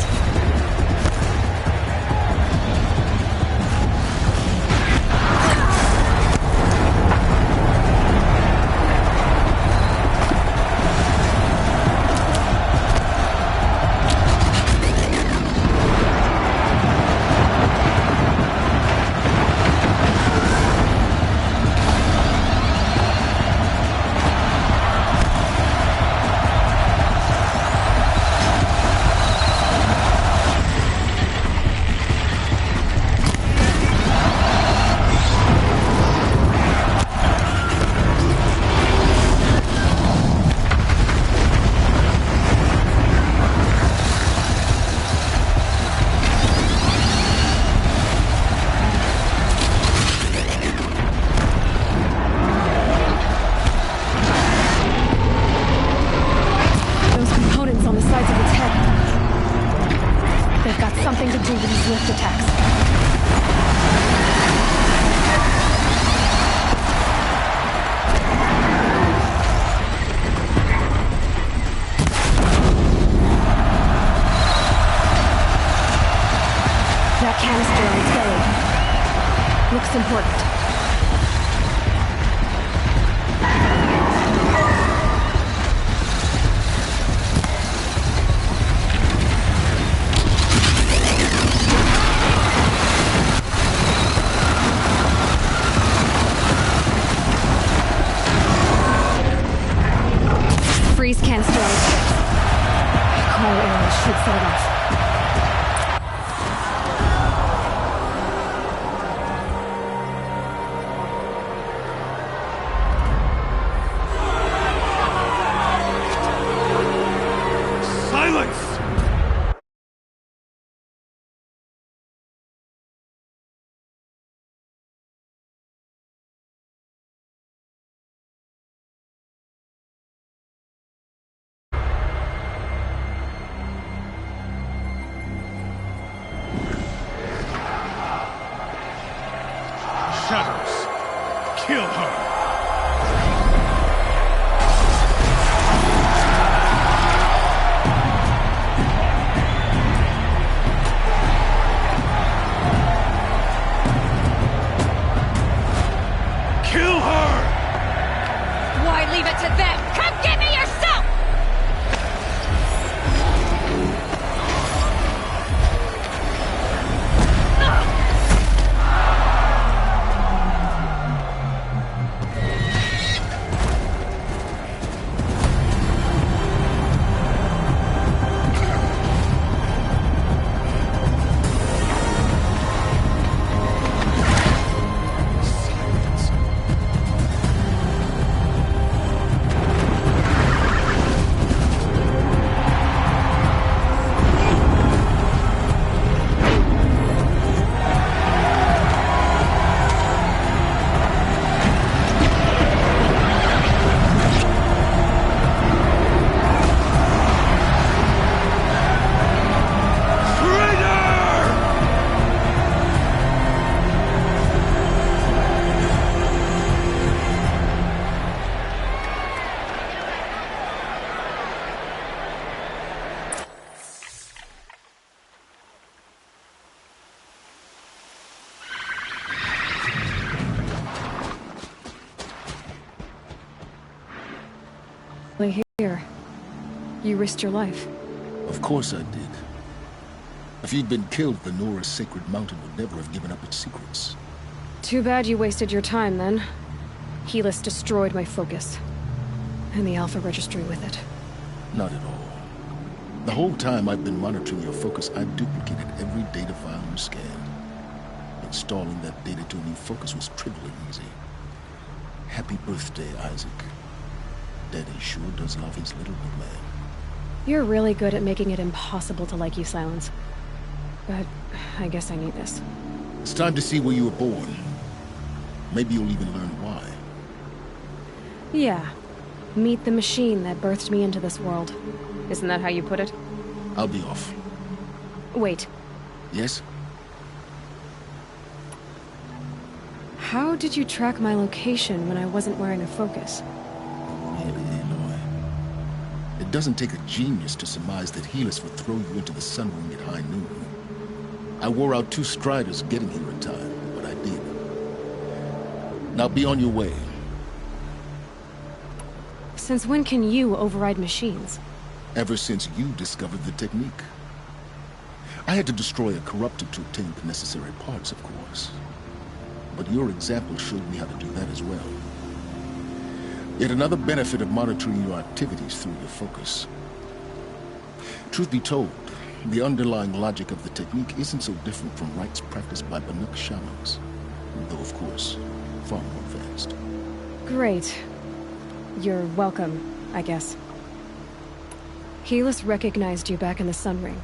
Freeze canister on its face. Cryo arrows should set it off. Shadows, kill her! Kill her! Why leave it to them? Come get me yourself! Here, you risked your life. Of course I did. If you'd been killed, the Nora's sacred mountain would never have given up its secrets. Too bad you wasted your time, then. Helis destroyed my focus. And the Alpha Registry with it. Not at all. The whole time I've been monitoring your focus, I've duplicated every data file you scanned. Installing that data to a new focus was trivially easy. Happy birthday, Isaac. Daddy sure does love his little good man. You're really good at making it impossible to like you, Silence. But I guess I need this. It's time to see where you were born. Maybe you'll even learn why. Yeah. Meet the machine that birthed me into this world. Isn't that how you put it? I'll be off. Wait. Yes? How did you track my location when I wasn't wearing a focus? Really, Aloy? It doesn't take a genius to surmise that Helis would throw you into the sun ring at high noon. I wore out 2 striders getting here in time, but I did. Now be on your way. Since when can you override machines? Ever since you discovered the technique. I had to destroy a corruptor to obtain the necessary parts, of course. But your example showed me how to do that as well. Yet another benefit of monitoring your activities through your focus. Truth be told, the underlying logic of the technique isn't so different from rites practiced by Banuk shamans, though of course, far more advanced. Great. You're welcome, I guess. Helis recognized you back in the Sun Ring.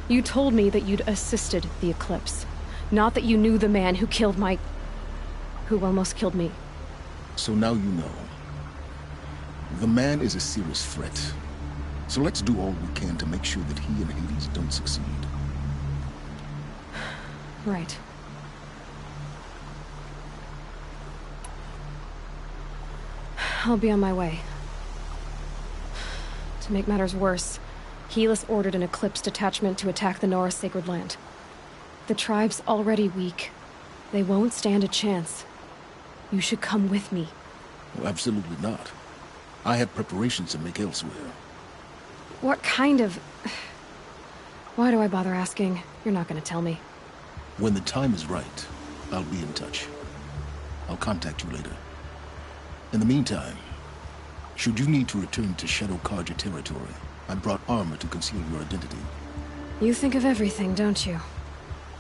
You told me that you'd assisted the Eclipse, not that you knew the man who killed my... who almost killed me. So now you know. The man is a serious threat. So let's do all we can to make sure that he and Hades don't succeed. Right. I'll be on my way. To make matters worse, Helis ordered an Eclipse detachment to attack the Nora Sacred Land. The tribe's already weak. They won't stand a chance. You should come with me. Well, absolutely not. I have preparations to make elsewhere. What kind of... Why do I bother asking? You're not gonna tell me. When the time is right, I'll be in touch. I'll contact you later. In the meantime, should you need to return to Shadow Carja territory, I brought armor to conceal your identity. You think of everything, don't you?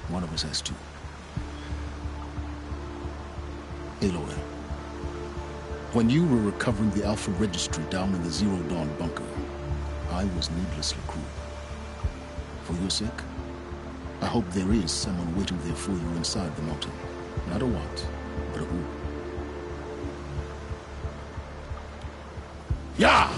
One of us has to. Aloy, when you were recovering the Alpha Registry down in the Zero Dawn bunker, I was needlessly cruel. For your sake, I hope there is someone waiting there for you inside the mountain. Not a what, but a who. Yeah!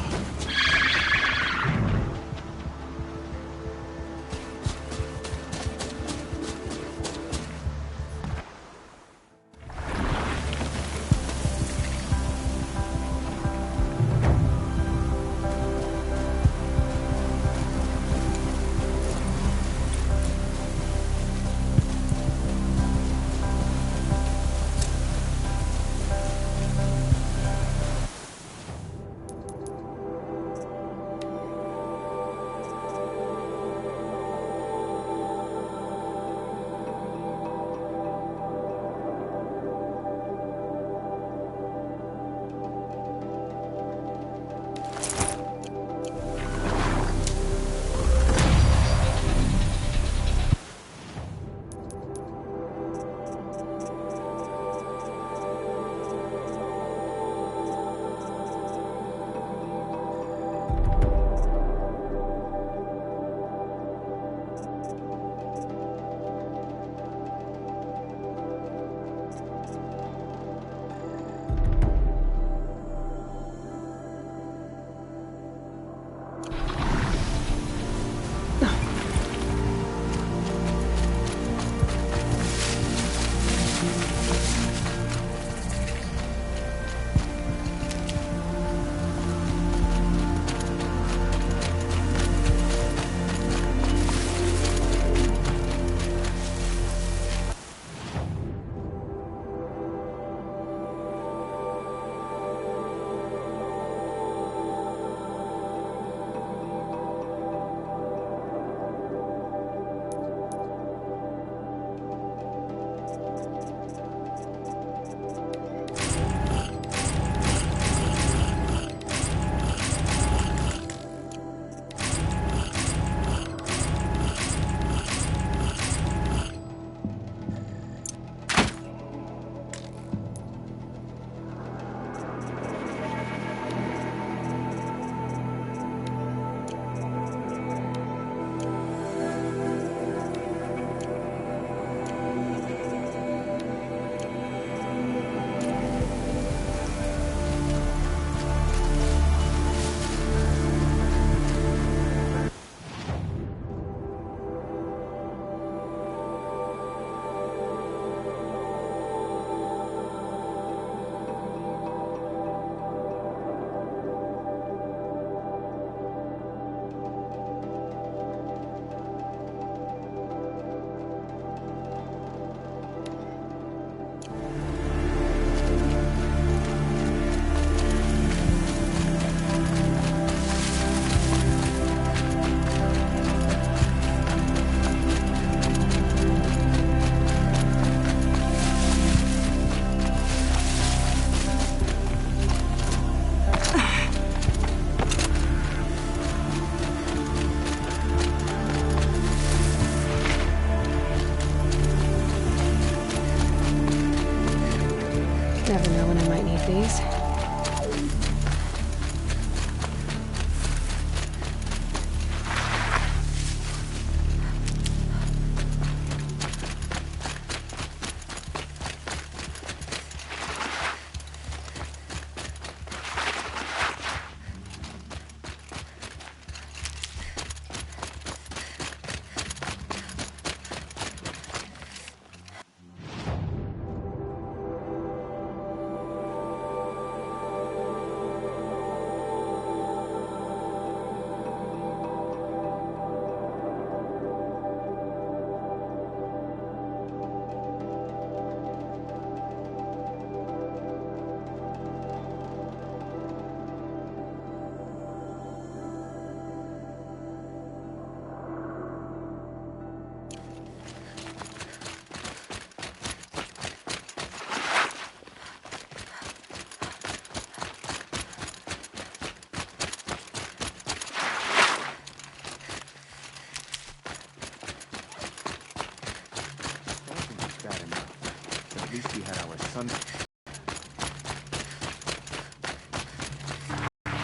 least we had our sun.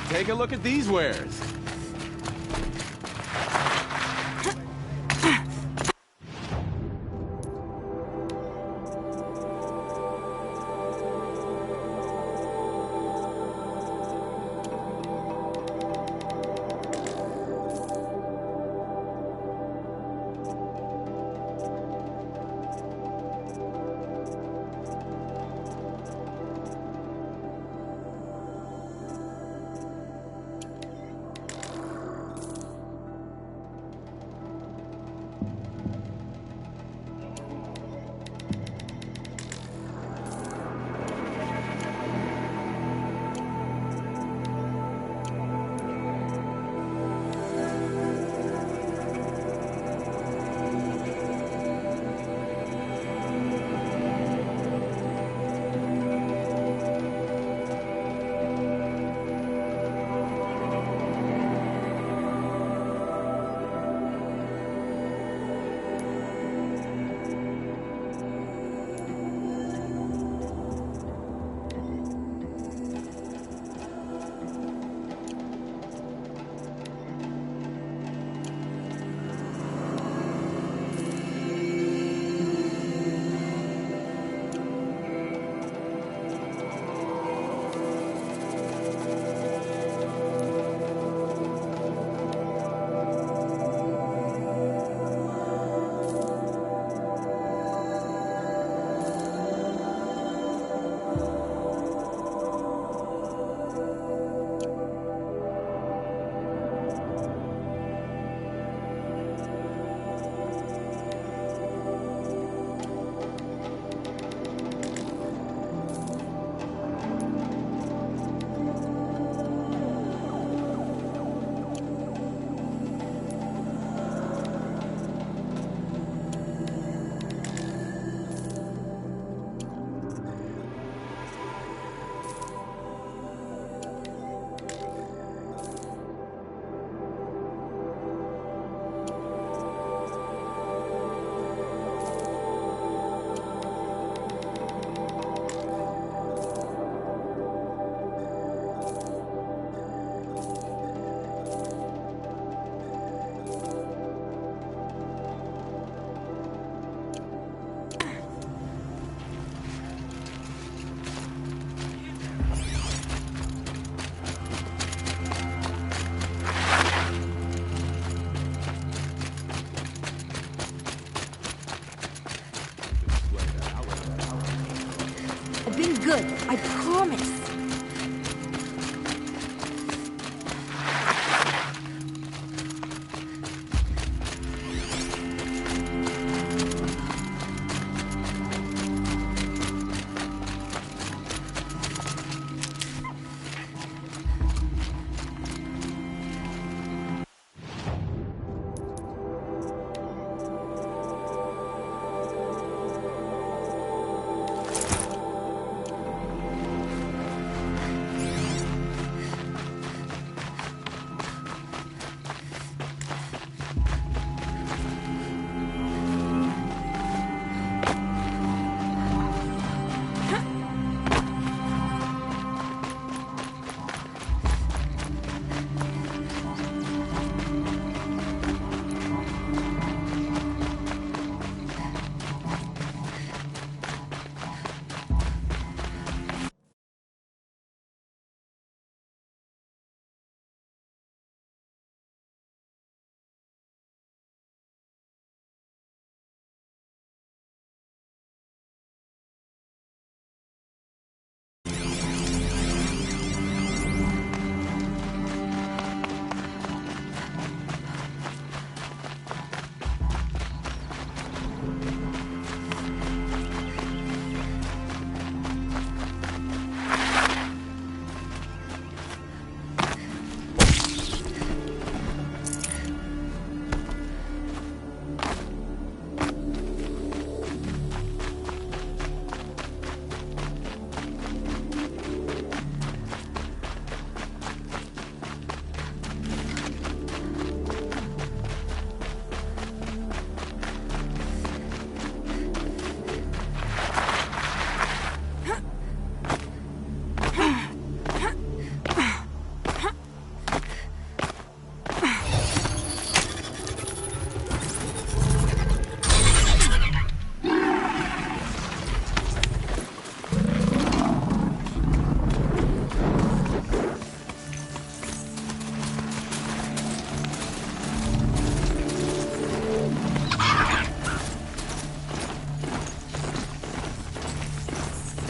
Take a look at these wares. Good, I promise.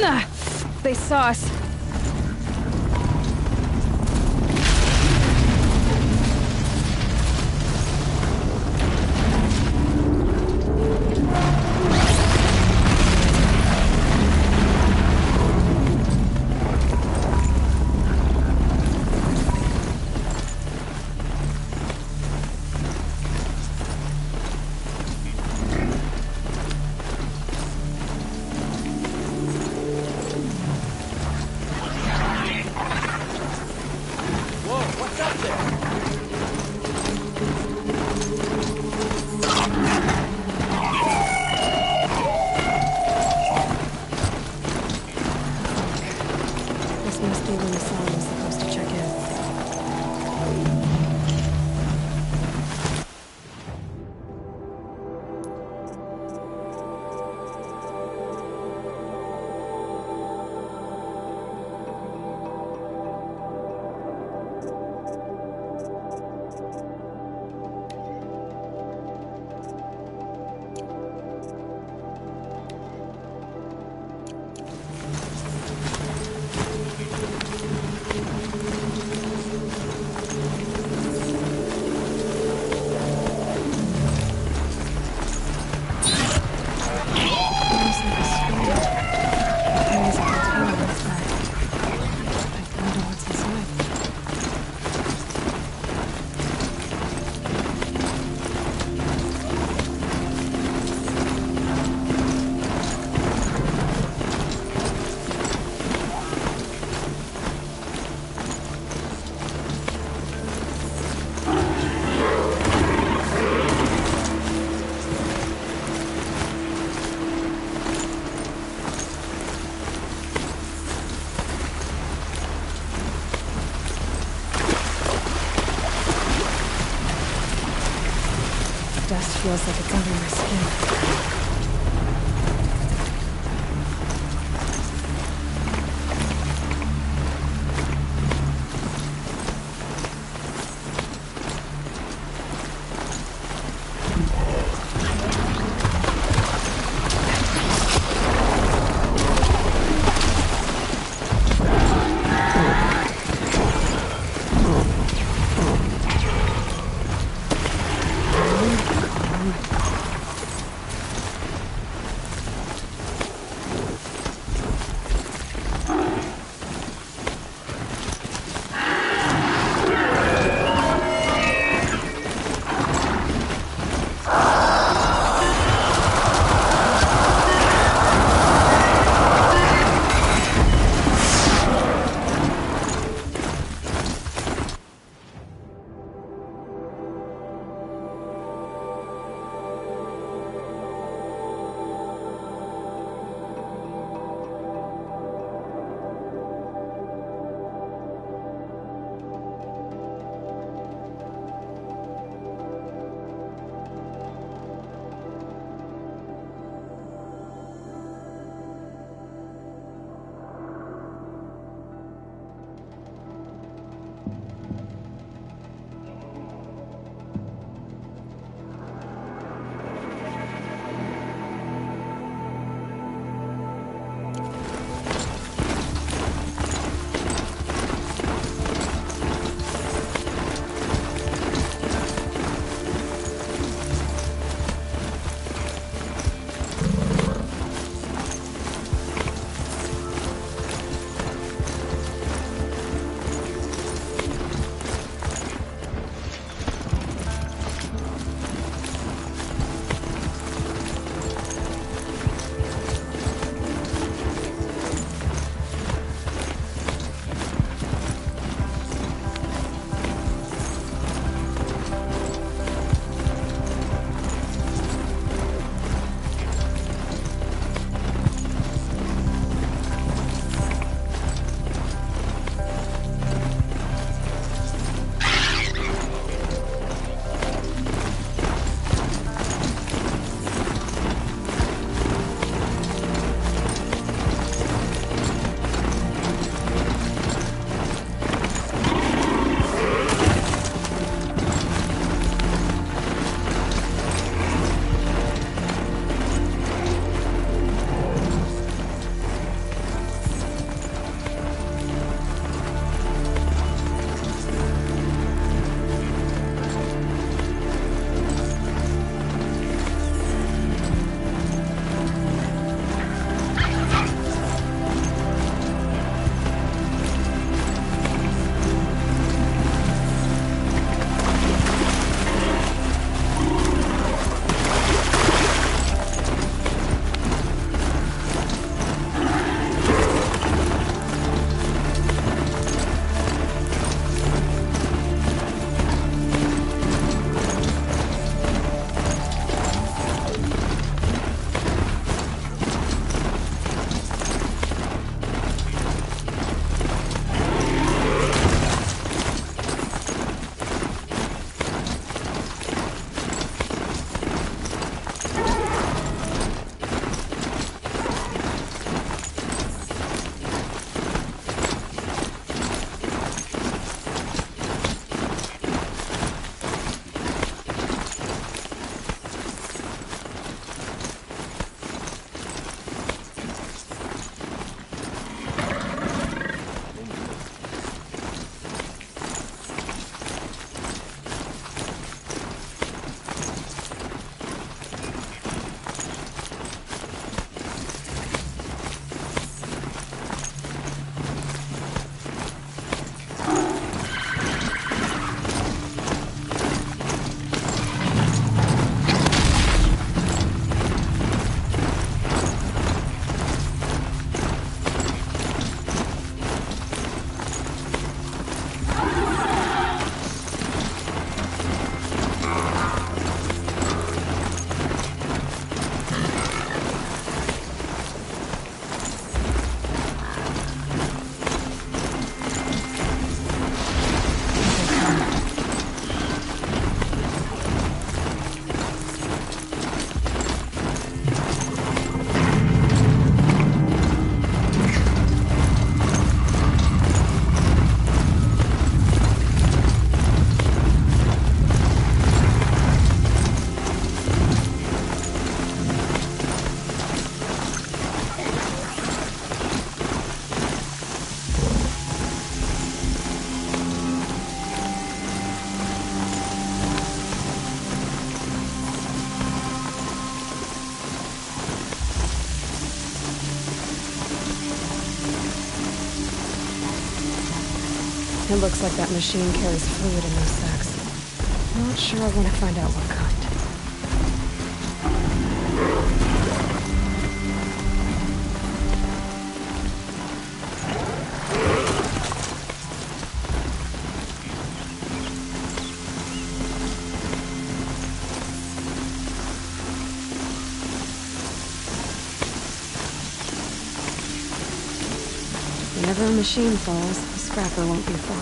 They saw us. Dust feels like it's under my skin. It looks like that machine carries fluid in those sacks. Not sure I want to find out what kind. Whenever a machine falls, the scrapper won't be far.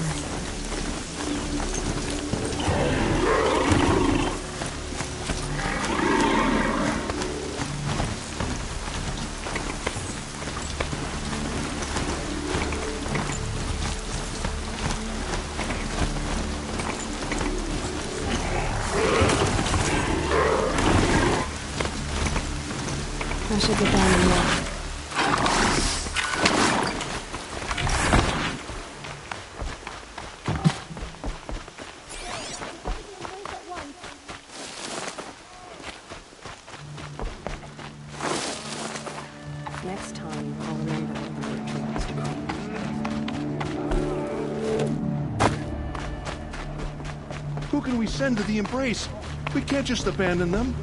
I should get down and walk. Next time, I'll remember the rituals to come. Who can we send to the Embrace? We can't just abandon them.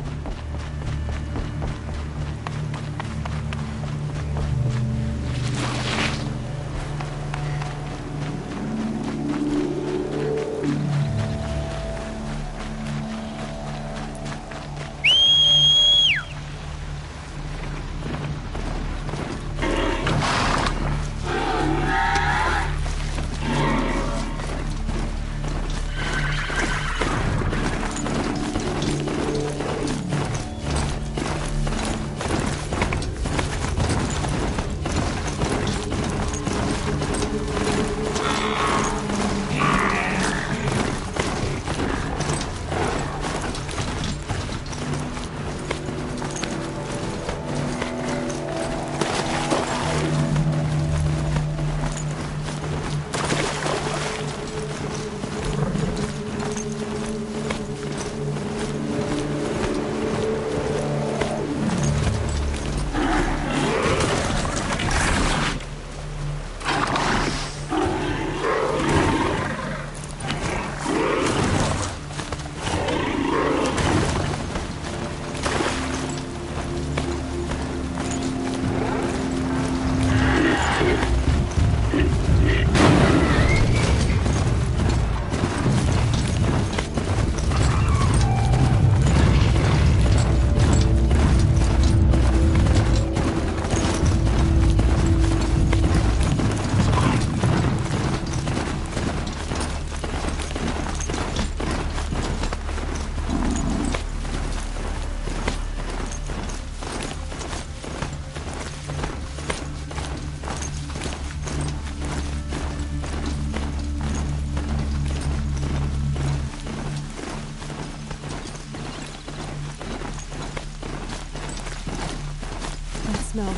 Smell.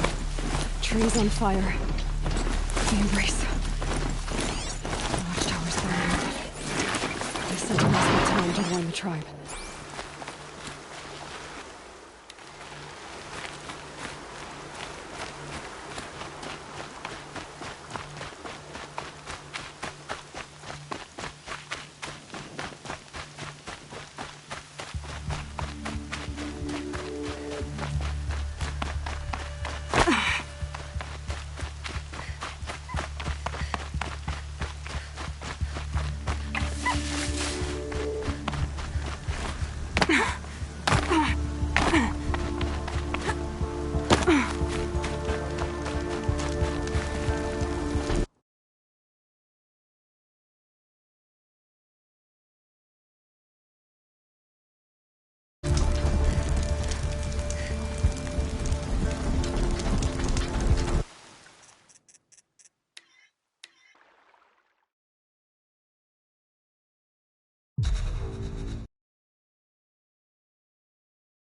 Trees on fire. The Embrace. The watchtower's burning. I sent a message time to warn the tribe.